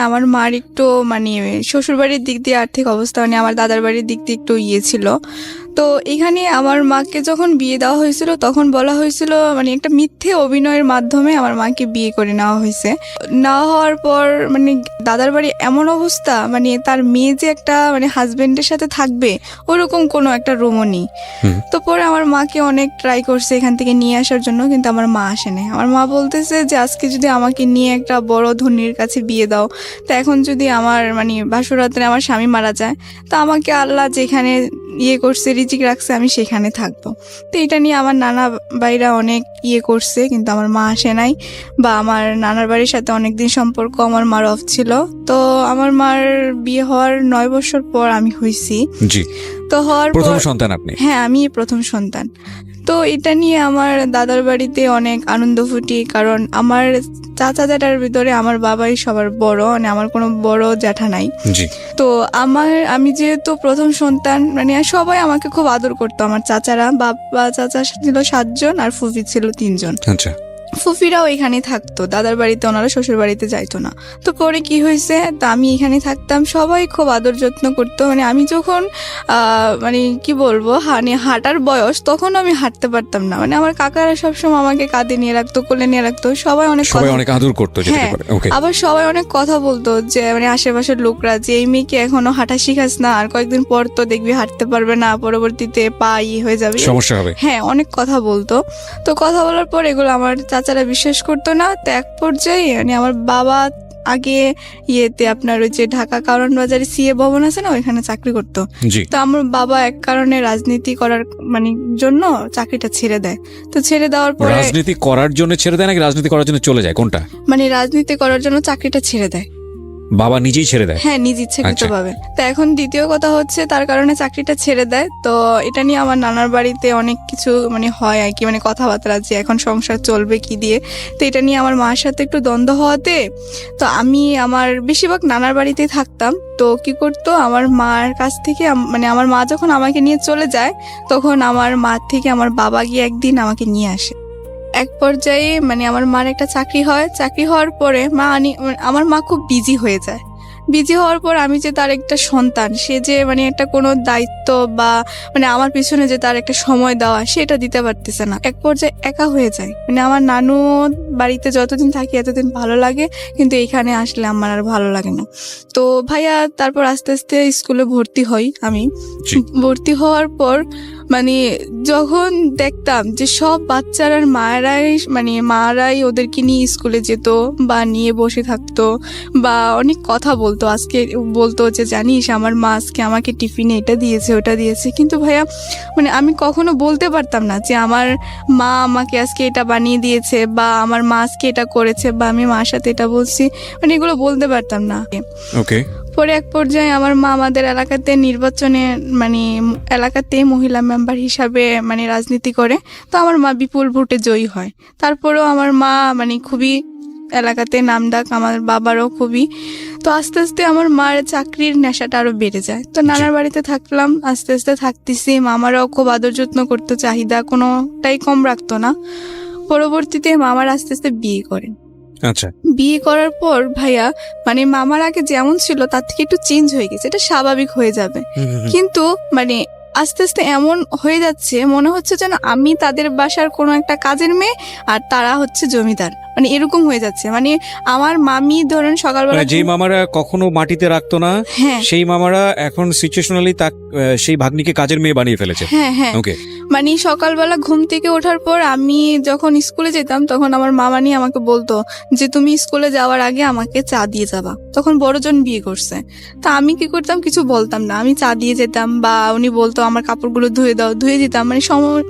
আমার মার একটু মানে শ্বশুরবাড়ির দিক দিয়ে আর্থিক অবস্থা মানে আমার দাদার বাড়ির দিক দিয়ে একটু ছিল। তো এখানে আমার মাকে যখন বিয়ে দেওয়া হয়েছিল তখন বলা হয়েছিল মানে একটা মিথ্যে অভিনয়ের মাধ্যমে আমার মাকে বিয়ে করে নেওয়া হয়েছে। নেওয়া হওয়ার পর মানে দাদার বাড়ি এমন অবস্থা মানে তার মেয়ে যে একটা মানে হাজবেন্ডের সাথে থাকবে ওরকম কোনো একটা রুমও নেই। তো পরে আমার মাকে অনেক ট্রাই করছে এখান থেকে নিয়ে আসার জন্য, কিন্তু আমার মা আসেনি। আমার মা বলতেছে যে আজকে যদি আমাকে নিয়ে একটা বড় ধনীর কাছে বিয়ে দাও, তো এখন যদি আমার মানে বাসরাতে আমার স্বামী মারা যায়, তো আমাকে আল্লাহ যেখানে করছে রিজিক রাখছে আমি সেখানে থাকবো। তো এটা নিয়ে আমার নানা ভাইরা অনেক করছে, কিন্তু আমার মা আসে নাই। বা আমার নানার বাড়ির সাথে অনেকদিন সম্পর্ক আমার মার অফ ছিল। তো আমার মার বিয়ে হওয়ার 9 বছর পর আমি হয়েছি। তো হওয়ার প্রথম সন্তান আপনি? হ্যাঁ, আমি প্রথম সন্তান। তো এটা নিয়ে আমার দাদার বাড়িতে অনেক আনন্দ ফুটি, কারণ আমার চাচা জ্যাঠার ভিতরে আমার বাবাই সবার বড়, মানে আমার কোনো বড় জ্যাঠা নাই। তো আমি যেহেতু প্রথম সন্তান মানে সবাই আমাকে খুব আদর করতো। আমার চাচারা, বাবা চাচা ছিল 7 জন আর ফুফি ছিল 3 জন। আচ্ছা। ফুফিরাও এখানে থাকতো, দাদার বাড়িতে, ওনারা শ্বশুর বাড়িতে যাইতো না। তো পরে কি হয়েছে, তা আমি এখানে থাকতাম, সবাই খুব আদর যত্ন করতো। মানে আমি যখন মানে কি বলবো হাঁটার বয়স, তখন আমি হাঁটতে পারতাম না। মানে আমার কাকারা সবসময় আমাকে কাঁধে নিয়ে রাখতো, কোলে নিয়ে রাখতো, সবাই অনেক আদর করতো। হ্যাঁ, আবার সবাই অনেক কথা বলতো যে মানে আশেপাশের লোকরা যে এই মেয়েকে এখনো হাঁটা শিখাস না, আর কয়েকদিন পর তো দেখবি হাঁটতে পারবে না, পরবর্তীতে পা হয়ে যাবে, সমস্যা হবে। হ্যাঁ, অনেক কথা বলতো। তো কথা বলার পর এগুলো আমার চাচারা বিশ্বাস করতো না। তো এক পর্যায়ে মানে আমার বাবা আগে আপনার ওই যে ঢাকা কারণ বাজারে সিএ ভবন আছে না, ওইখানে চাকরি করতো। তো আমার বাবা এক কারণে রাজনীতি করার মানে জন্য চাকরিটা ছেড়ে দেয়। তো ছেড়ে দেওয়ার পরে রাজনীতি করার জন্য ছেড়ে দেয় নাকি রাজনীতি করার জন্য চলে যায়, কোনটা? মানে রাজনীতি করার জন্য চাকরিটা ছেড়ে দেয়। বাবা নিজেই ছেড়ে দেয়? হ্যাঁ, নিজ ইচ্ছাকৃতভাবে। তো এখন দ্বিতীয় কথা হচ্ছে তার কারণে চাকরিটা ছেড়ে দেয়। তো এটা নিয়ে আমার নানার বাড়িতে অনেক কিছু মানে হয় আর কি, মানে কথাবার্তা যে এখন সংসার চলবে কি দিয়ে। তো এটা নিয়ে আমার মার সাথে একটু দ্বন্দ্ব হওয়াতে তো আমি আমার বেশিরভাগ নানার বাড়িতেই থাকতাম। তো কি করতো, আমার মার কাছ থেকে মানে আমার মা যখন আমাকে নিয়ে চলে যায়, তখন আমার মা থেকে আমার বাবা গিয়ে একদিন আমাকে নিয়ে আসে। এক পর্যায়ে মানে আমার মার একটা চাকরি হয়। চাকরি হওয়ার পরে আমার মা খুব বিজি হয়ে যায়। বিজি হওয়ার পর আমি যে তার একটা সন্তান, সে যে মানে একটা কোনো দায়িত্ব বা মানে আমার পিছনে যে তার একটা সময় দেওয়া, সেটা দিতে পারতেছে না। এক পর্যায়ে একা হয়ে যায়। মানে আমার নানু বাড়িতে যতদিন থাকি এতদিন ভালো লাগে, কিন্তু এখানে আসলে আমার আর ভালো লাগে না। তো ভাইয়া তারপর আস্তে আস্তে স্কুলে ভর্তি হই। আমি ভর্তি হওয়ার পর মানে যখন দেখতাম যে সব বাচ্চারা মায়েরাই ওদেরকে নিয়ে স্কুলে যেত বা নিয়ে বসে থাকতো বা অনেক কথা বলতো। আজকে বলতো যে জানিস আমার মা আজকে আমাকে টিফিনে এটা দিয়েছে ওটা দিয়েছে, কিন্তু ভাইয়া মানে আমি কখনো বলতে পারতাম না যে আমার মা আমাকে আজকে এটা বানিয়ে দিয়েছে বা আমার মা আজকে এটা করেছে বা আমি মার সাথে এটা বলছি, মানে এগুলো বলতে পারতাম না। পরে এক পর্যায়ে আমার মা আমাদের এলাকাতে নির্বাচনে মানে এলাকাতে মহিলা মেম্বার হিসাবে মানে রাজনীতি করে। তো আমার মা বিপুল ভোটে জয়ী হয়। তারপরেও আমার মা মানে খুবই এলাকাতে নামডাক, আমার বাবারও খুবই। তো আস্তে আস্তে আমার মার চাকরির নেশাটা আরো বেড়ে যায়। তো নানার বাড়িতে থাকলাম, আস্তে আস্তে থাকতেছি। মামারাও খুব আদর যত্ন করতো, চাহিদা কোনোটাই কম রাখতো না। পরবর্তীতে মামার আস্তে আস্তে বিয়ে করেন। আচ্ছা। বিয়ে করার পর ভাইয়া মানে মামার আগে যেমন ছিল তার থেকে একটু চেঞ্জ হয়ে গেছে, এটা স্বাভাবিক হয়ে যাবে। কিন্তু মানে আস্তে আস্তে এমন হয়ে যাচ্ছে মনে হচ্ছে যেন আমি তাদের বাসার কোনো একটা কাজের মেয়ে আর তারা হচ্ছে জমিদার, মানে এরকম হয়ে যাচ্ছে। মানে আমার মামি ধরেন সকালবেলা যে মামারা কখনো মাটিতে রাখতো না, সেই মামারা এখন সিচুয়েশনালি সেই ভাগ্নিকে কাজের মেয়ে বানিয়ে ফেলেছে। হ্যাঁ, মানে সকালবেলা ঘুম থেকে ওঠার পর আমি যখন স্কুলে যেতাম তখন আমার মামানি আমাকে বলতো যে তুমি স্কুলে যাওয়ার আগে আমাকে চা দিয়ে যাবা। তখন বড়জন বিয়ে করছে। তা আমি কি করতাম, কিছু বলতাম না, আমি চা দিয়ে যেতাম বা উনি বলতো আমার কাপড়গুলো ধুয়ে দাও, ধুয়ে দিতাম।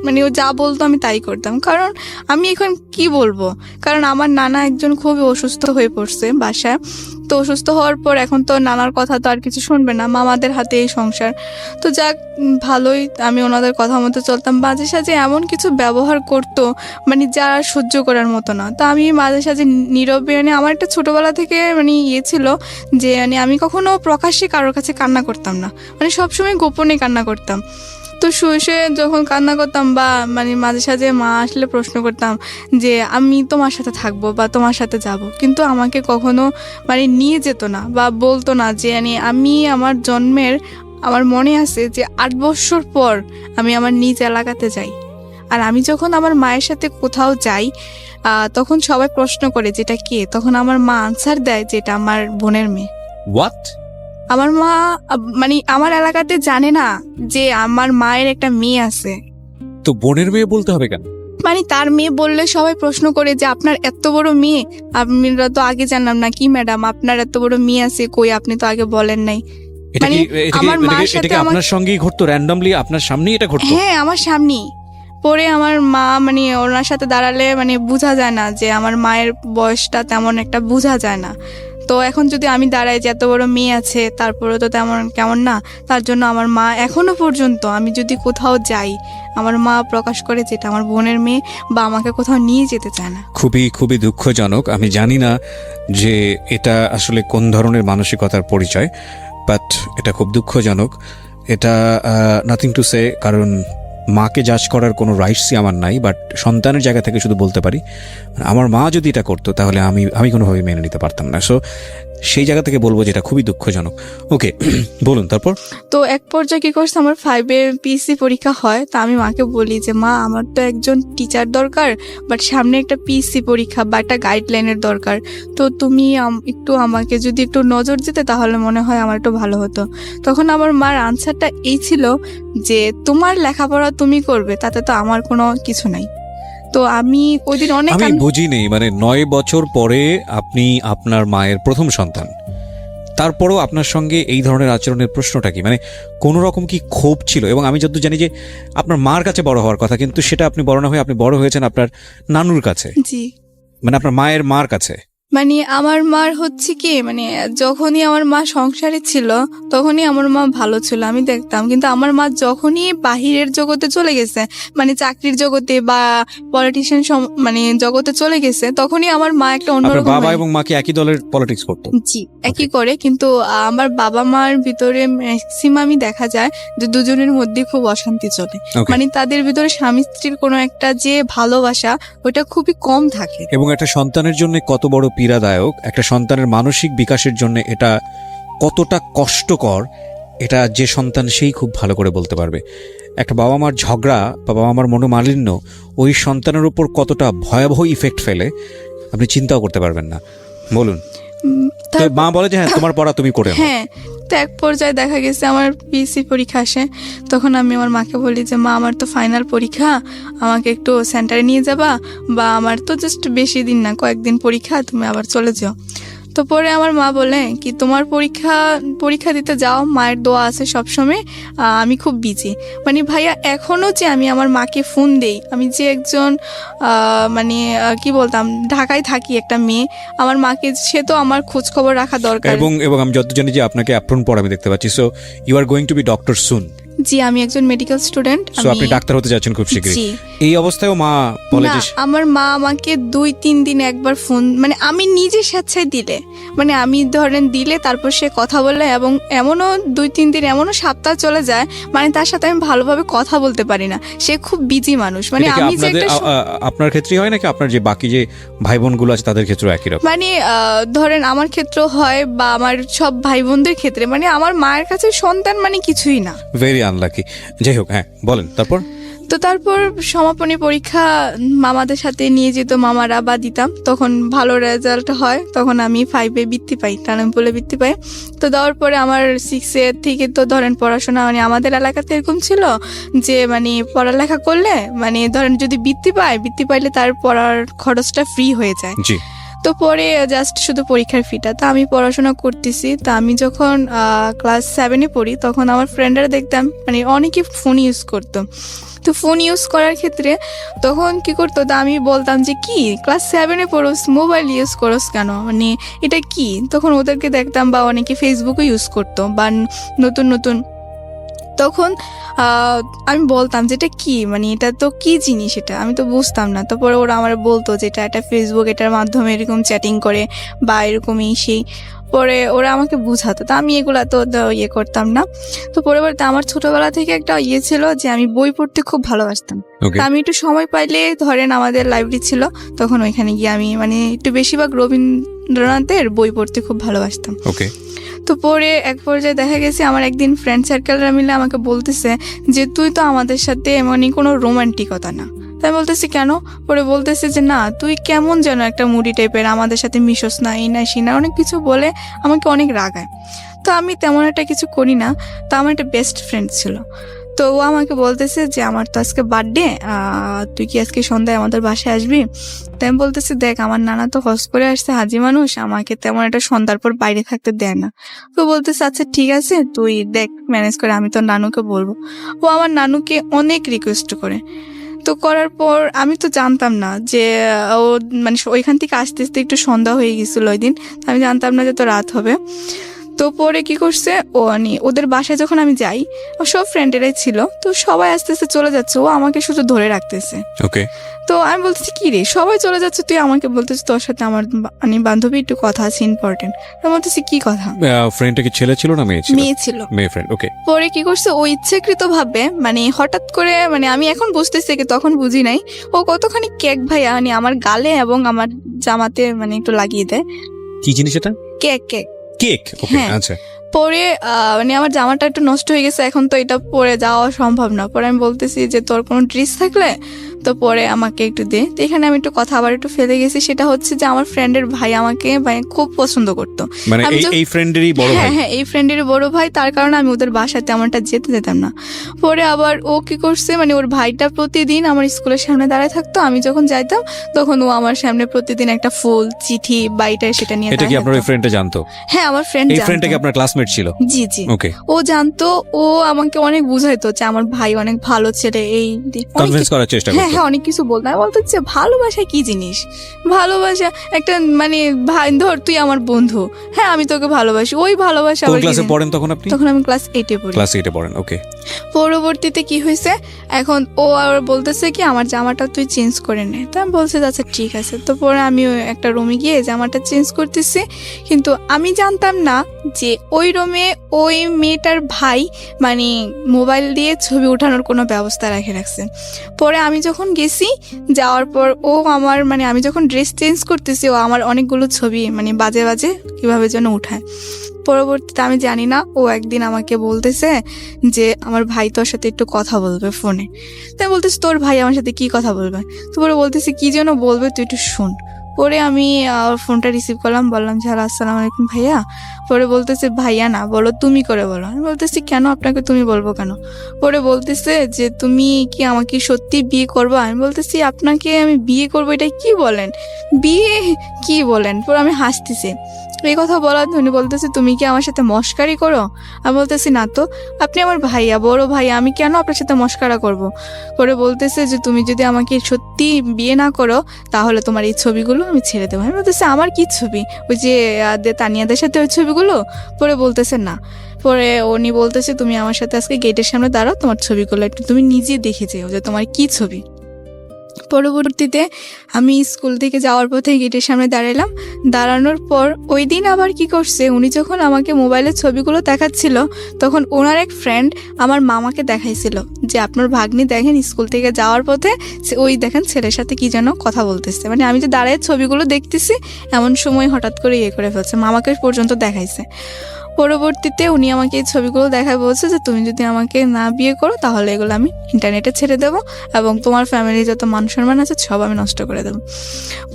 মানে ও যা বলতো আমি তাই করতাম, কারণ আমি এখন কি বলবো, কারণ আমার নানা একজন খুবই অসুস্থ হয়ে পড়ছে বাসায়। তো অসুস্থ হওয়ার পর এখন তো নানার কথা তো আর কিছু শুনবে না, মামাদের হাতে এই সংসার। তো যাক ভালোই, আমি ওনাদের কথা মতো চলতাম। মাঝে সাঝে এমন কিছু ব্যবহার করতো মানে যা সহ্য করার মতো না। তো আমি মাঝে সাঝে নীরবে, মানে আমার একটা ছোটবেলা থেকে মানে ছিল যে মানে আমি কখনো প্রকাশ্যে কারোর কাছে কান্না করতাম না, মানে সবসময় গোপনে কান্না করতাম। তো শুয়ে শুয়ে যখন কান্না করতাম বা মানে মাঝে সাঝে মা আসলে প্রশ্ন করতাম যে আমি তোমার সাথে থাকবো বা তোমার সাথে যাব, কিন্তু আমাকে কখনো মানে নিয়ে যেত না বা বলতো না যে আমি আমার জন্মের আমার মনে আছে যে 8 বছর পর আমি আমার নিজ এলাকাতে যাই। আর আমি যখন আমার মায়ের সাথে কোথাও যাই তখন সবাই প্রশ্ন করে যেটা কে, তখন আমার মা আনসার দেয় যে এটা আমার বোনের মেয়ে। হোয়াট? আমার মা মানে আমার এলাকাতে জানে না যে আমার মায়ের একটা মেয়ে আছে। তো বোনের মেয়ে বলতে হবে কেন? মানে তার মেয়ে বললে সবাই প্রশ্ন করে যে আপনার এত বড় মেয়ে, আমরা তো আগে জানলাম না। কি ম্যাডাম, আপনার এত বড় মেয়ে আছে, কই আপনি তো আগে বলেন নাই। এটা মানে কি আমার মার সাথে আপনার সঙ্গেই ঘটতো? র্যান্ডমলি আপনার সামনেই এটা ঘটতো? হ্যাঁ, আমার সামনেই। পরে আমার মা মানে ওনার সাথে দাঁড়ালে মানে বোঝা যায় না যে আমার মায়ের বয়সটা তেমন একটা বোঝা যায় না। তো এখন যদি আমি দাঁড়াই যে এত বড় মেয়ে আছে, তারপরে তো তেমন কেমন না। তার জন্য আমার মা এখনো পর্যন্ত আমি যদি কোথাও যাই আমার মা প্রকাশ করে যেটা আমার বোনের মেয়ে, বা আমাকে কোথাও নিয়ে যেতে চায় না। খুবই খুবই দুঃখজনক। আমি জানি না যে এটা আসলে কোন ধরনের মানসিকতার পরিচয়, বাট এটা খুব দুঃখজনক। এটা নাথিং টু সে, কারণ মাকে জাজ করার কোনো রাইটসই আমার নাই, বাট সন্তানের জায়গা থেকে শুধু বলতে পারি আমার মা যদি এটা করতো তাহলে আমি কোনোভাবেই মেনে নিতে পারতাম না। সো সেই জায়গা থেকে বলবো যেটা খুবই দুঃখজনক। ওকে, বলুন তারপর। তো এক পর্যায়ে কি করছে, আমার 5-এ পিএসসি পরীক্ষা হয়। তা আমি মাকে বলি যে মা, আমার তো একজন টিচার দরকার, বাট সামনে একটা পিএসসি পরীক্ষা বা একটা গাইডলাইনের দরকার। তো তুমি একটু আমাকে যদি একটু নজর দিতে তাহলে মনে হয় আমার একটু ভালো হতো। তখন আমার মার আনসারটা এই ছিল যে তোমার লেখাপড়া তুমি করবে, তাতে তো আমার কোনো কিছু নাই। তো আমি ওই দিন অনেক আমি বুঝিনি, মানে 9 বছর পরে আপনি আপনার মায়ের প্রথম সন্তান, তারপরও আপনার সঙ্গে এই ধরনের আচরণের প্রশ্নটা কি? মানে কোনো রকম কি ক্ষোভ ছিল? এবং আমি যতদূর জানি যে আপনার মার কাছে বড় হওয়ার কথা, কিন্তু সেটা আপনি বড় না হয়ে আপনি বড় হয়েছেন আপনার নানুর কাছে, জি, মানে আপনার মায়ের মার কাছে। মানে আমার মার হচ্ছে কি, মানে যখনই আমার মা সংসারে ছিল তখনই আমার মা ভালো ছিল, আমি দেখতাম। কিন্তু আমার মা যখনই বাহিরের জগতে চলে গেছে, মানে চাকরির জগতে বা পলিটিশিয়ান মানে জগতে চলে গেছে, তখনই আমার মা একটা অন্যরকম। বাবা এবং মা কি একই দলের পলিটিক্স করতো? জি, একই করে। কিন্তু আমার বাবা মার ভিতরে ম্যাক্সিমামই দেখা যায় যে দুজনের মধ্যে খুব অশান্তি চলে। মানে তাদের ভিতরে স্বামী স্ত্রীর কোনো একটা যে ভালোবাসা ওটা খুবই কম থাকে। এবং একটা সন্তানের জন্য কত বড় পীড়াদায়ক, একটা সন্তানের মানসিক বিকাশের জন্য এটা কতটা কষ্টকর, এটা যে সন্তান সেই খুব ভালো করে বলতে পারবে। একটা বাবা মার ঝগড়া বা বাবা মার মনোমালিন্য ওই সন্তানের উপর কতটা ভয়াবহ ইফেক্ট ফেলে আপনি চিন্তাও করতে পারবেন না। বলুন। তো মা বলে যে হ্যাঁ তোমার পড়া তুমি করে নাও। হ্যাঁ, তো এক পর্যায়ে দেখা গেছে আমার পিএসসি পরীক্ষা আসে। তখন আমি আমার মাকে বলি যে মা, আমার তো ফাইনাল পরীক্ষা, আমাকে একটু সেন্টারে নিয়ে যাবা, বা আমার তো জাস্ট বেশি দিন না, কয়েকদিন পরীক্ষা, তুমি আবার চলে যাও। তো পরে আমার মা বলে কি তোমার পরীক্ষা দিতে যাও, মায়ের দোয়া আছে সবসময়, আমি খুব বিজি। মানে ভাইয়া, এখনো যে আমি আমার মাকে ফোন দেই, আমি যে একজন মানে কি বলতাম, ঢাকায় থাকি একটা মেয়ে, আমার মাকে সে তো আমার খোঁজ খবর রাখা দরকার। এবং আমি যত জানি যে আপনাকে অ্যাপ্রন পর আমি দেখতে পাচ্ছি, so you are going to be doctor soon. জি, আমি একজন মেডিকেল স্টুডেন্ট। সো আপনি ডাক্তার হতে যাচ্ছেন খুব শীঘ্রই। এই অবস্থায়ও মা বলে যে আমার মা আমাকে 2-3 দিন একবার ফোন, মানে আমি নিজে স্বেচ্ছায় দিলে, মানে আমি ধরেন দিলে তারপর সে কথা বলে, এবং এমনও 2-3 দিন, এমনও সপ্তাহ চলে যায় মানে তার সাথে আমি ভালোভাবে কথা বলতে পারি না। সে খুব বিজি মানুষ। মানে আমি যে আপনার ক্ষেত্রে হয় নাকি আপনার যে বাকি যে ভাই বোনগুলো আছে তাদের ক্ষেত্রেও একই রকম? মানে ধরেন আমার ক্ষেত্রেও হয় বা আমার সব ভাই বোনদের ক্ষেত্রে, মানে আমার মায়ের কাছে সন্তান মানে কিছুই না। Very unlucky. যাই হোক, হ্যাঁ বলেন তারপর। তো তারপর সমাপনী পরীক্ষা মামাদের সাথে নিয়ে যেত মামারা, বা দিতাম। তখন ভালো রেজাল্ট হয়, তখন আমি 5-এ বৃত্তি পাই, টানামপুলে বৃত্তি পাই। তো দেওয়ার পরে আমার 6-এ থেকে তো ধরেন পড়াশোনা, মানে আমাদের এলাকাতে এরকম ছিল যে মানে পড়ালেখা করলে মানে ধরেন যদি বৃত্তি পাইলে তার পড়ার খরচটা ফ্রি হয়ে যায়। জি। তো পরে জাস্ট শুধু পরীক্ষার ফিটা। তা আমি পড়াশোনা করতেছি। তা আমি যখন ক্লাস 7-এ পড়ি তখন আমার ফ্রেন্ডরা দেখতাম মানে অনেকে ফোন ইউজ করতো। তো ফোন ইউজ করার ক্ষেত্রে তখন কি করতো, তা আমি বলতাম যে কি ক্লাস 7-এ পড়োস, মোবাইল ইউজ করোস কেন, মানে এটা কি। তখন ওদেরকে দেখতাম, বা অনেকে ফেসবুকও ইউজ করতো বা নতুন। তখন আমি বলতাম যে এটা কি, মানে এটা তো কি জিনিস, এটা আমি তো বুঝতাম না। তারপরে ওরা আমার বলতো যে এটা ফেসবুক, এটার মাধ্যমে এরকম চ্যাটিং করে বা এরকমই সেই। পরে ওরা আমাকে বুঝাতো, তো আমি এগুলা তো ইয়ে করতাম না। তো পরবর্তীতে আমার ছোটবেলা থেকে একটা ইয়ে ছিল যে আমি বই পড়তে খুব ভালোবাসতাম। ওকে, তা আমি একটু সময় পাইলে, ধরেন আমাদের লাইব্রেরি ছিল, তখন ওইখানে গিয়ে আমি মানে একটু বেশিরভাগ রবীন্দ্রনাথের বই পড়তে খুব ভালোবাসতাম। ওকে, তো পরে এক পর্যায়ে দেখা গেছে আমার একদিন ফ্রেন্ড সার্কেলরা মিলে আমাকে বলতেছে যে তুই তো আমাদের সাথে মানে কোনো রোমান্টিকতা না। তাই বলতেছি কেন? পরে বলতেছে যে না, তুই কেমন যেন একটা মুডি টাইপের, আমাদের সাথে মিশোস না, এই না সেই না, অনেক কিছু বলে আমাকে অনেক রাগায়। তো আমি তেমন একটা কিছু করি না। তো আমার একটা বেস্ট ফ্রেন্ড ছিল, তো ও আমাকে বলতেছে যে আমার তো আজকে বার্থডে, তুই কি আজকে সন্ধ্যায় আমাদের বাসায় আসবি? তাই আমি বলতেছি দেখ, আমার নানা তো হজ করে আসছে, হাজি মানুষ, আমাকে তেমন একটা সন্ধ্যার পর বাইরে থাকতে দেয় না। তো বলতেছে আচ্ছা ঠিক আছে, তুই দেখ ম্যানেজ করে, আমি তো নানুকে বলবো। ও আমার নানুকে অনেক রিকোয়েস্ট করে। তো করার পর আমি তো জানতাম না যে ও মানে ওইখান থেকে আসতে আসতে একটু সন্ধ্যা হয়ে গেছিল ওই দিন, আমি জানতাম না যে তো রাত হবে। তো পরে কি করছে, ও মানে ওদের বাসায় যখন আমি যাই, ও সব ফ্রেন্ডেরাই ছিল, তো সবাই আস্তে আস্তে চলে যাচ্ছে, ও আমাকে শুধু ধরে রাখতেছে। ওকে। তো আমি বলতেছি কি রে, সবাই চলে যাচ্ছে, তুই আমাকে বলতেছিস তোর সাথে আমার মানে বান্ধবী একটু কথা আছে ইম্পর্টেন্ট। তো বলতেছি কি কথা? ফ্রেন্ডটা কি ছেলে ছিল না মেয়ে ছিল? মেয়ে ছিল। মেয়ে ফ্রেন্ড, ওকে। পরে কি করছে, ও ইচ্ছাকৃত ভাবে মানে হঠাৎ করে, মানে আমি এখন বুঝতেছি কি তখন বুঝি নাই, ও কতখানি কেক ভাইয়া মানে আমার গালে এবং আমার জামাতে মানে একটু লাগিয়ে দেয়। কি জিনিস এটা? কেক কেক কেক, ওকে, হ্যাঁ। আচ্ছা। পরে মানে আমার জামাটা একটু নষ্ট হয়ে গেছে, এখন তো এটা পরে যাওয়া সম্ভব না। পরে আমি বলতেছি যে তোর কোনো ড্রেস থাকলে তো পরে আমাকে একটু দে। তো এখানে আমি একটু কথা আবার একটু ফেলে গেছি, সেটা হচ্ছে যে আমার ফ্রেন্ডের ভাই আমাকে মানে খুব পছন্দ করতো। মানে আমি এই ফ্রেন্ডেরই বড় ভাই? হ্যাঁ হ্যাঁ, এই ফ্রেন্ডের বড় ভাই, তার কারণে আমি ওদের বাসায় তেমনটা যেতে দিতাম না। পরে আবার ও কি করছে, মানে ওর ভাইটা প্রতিদিন আমার স্কুলের সামনে দাঁড়ায় থাকতো, আমি যখন যাইতাম তখন ও আমার সামনে প্রতিদিন একটা ফুল, চিঠি, বাইটা সেটা নিয়ে এটা কি আপনার ওই ফ্রেন্ডটা জানতো? হ্যাঁ, আমার ফ্রেন্ড এই ফ্রেন্ডটা কি আপনার ক্লাসমেট ছিল? জি জি, ওকে। ও জানতো, ও আমাকে অনেক বুঝাইতো যে আমার ভাই অনেক ভালো ছেলে, এই কনভিন্স করার চেষ্টা হ্যাঁ করতো? হ্যাঁ, অনেক কিছু বলতো। আমি বলতো যে ভালোবাসা কি জিনিস, ভালোবাসা একটা মানে ভাই, ধর তুই আমার বন্ধু, হ্যাঁ আমি তোকে ভালোবাসি, ওই ভালোবাসা। কোন ক্লাসে পড়েন তখন আপনি? তখন আমি ক্লাস 8-এ পড়ি। ক্লাস 8-এ পড়েন, ওকে। পরবর্তীতে কি হয়েছে, এখন ও আর বলতেছে কি আমার জামাটা তুই চেঞ্জ করে নে। তো আমি বলছি আচ্ছা ঠিক আছে। তো পরে আমি একটা রুমে গিয়ে জামাটা চেঞ্জ করতেছি, কিন্তু আমি জানতাম না যে ওই রুমে ওই মেয়েটার ভাই মানে মোবাইল দিয়ে ছবি ওঠানোর কোনো ব্যবস্থা রাখছে। পরে আমি যখন গেছি, যাওয়ার পর ও আমার মানে আমি যখন ড্রেস চেঞ্জ করতেছি, ও আমার অনেকগুলো ছবি মানে বাজে বাজে কিভাবে যেন উঠায়। পরবর্তীতে আমি জানি না, ও একদিন আমাকে বলতেছে যে আমার ভাই তোর সাথে একটু কথা বলবে ফোনে। তাই বলতেছি তোর ভাই আমার সাথে কি কথা বলবে? তো পরে বলতেছি কি যেন বলবে, তুই একটু শুন। পরে আমি ফোনটা রিসিভ করলাম, বললাম যে হ্যালো আসসালামু আলাইকুম ভাইয়া। পরে বলতেছে ভাইয়া না, বলো তুমি করে বলো। আমি বলতেছি কেন, আপনাকে তুমি বলবো কেন? পরে বলতেছে যে তুমি কি আমাকে সত্যি বিয়ে করবো? আমি বলতেছি আপনাকে আমি বিয়ে করবো এটা কি বলেন, বিয়ে কি বলেন? পরে আমি হাসতেছি। এই কথা বলার উনি বলতেছে তুমি কি আমার সাথে মস্কারি করো? আমি বলতেছি না তো, আপনি আমার ভাইয়া, বড় ভাইয়া, আমি কেন আপনার সাথে মস্কারা করব? পরে বলতেছে যে তুমি যদি আমাকে সত্যি বিয়ে না করো তাহলে তোমার এই ছবিগুলো আমি ছেড়ে দেবো। আমি বলতেছি আমার কি ছবি? ওই যে তানিয়াদের সাথে ওই ছবিগুলো? পরে বলতেছে না। পরে উনি বলতেছে তুমি আমার সাথে আজকে গেটের সামনে দাঁড়াও, তোমার ছবিগুলো একটু তুমি নিজে দেখে যেও যে তোমার কি ছবি। পরবর্তীতে আমি স্কুল থেকে যাওয়ার পথে গেটের সামনে দাঁড়ালাম। দাঁড়ানোর পর ওই দিন আবার কি করছে, উনি যখন আমাকে মোবাইলের ছবিগুলো দেখাচ্ছিল তখন ওনার এক ফ্রেন্ড আমার মামাকে দেখাইছিল যে আপনার ভাগ্নি দেখেন স্কুল থেকে যাওয়ার পথে ওই দেখেন ছেলের সাথে কি যেন কথা বলতেছে। মানে আমি যে দাঁড়ায় ছবিগুলো দেখতেছি এমন সময় হঠাৎ করে ইয়ে করে ফেলছে, মামাকে পর্যন্ত দেখাইছে। পরবর্তীতে উনি আমাকে এই ছবিগুলো দেখায় বলছে যে তুমি যদি আমাকে না বিয়ে করো তাহলে এগুলো আমি ইন্টারনেটে ছেড়ে দেবো এবং তোমার ফ্যামিলি যত মান সম্মান আছে সব আমি নষ্ট করে দেবো।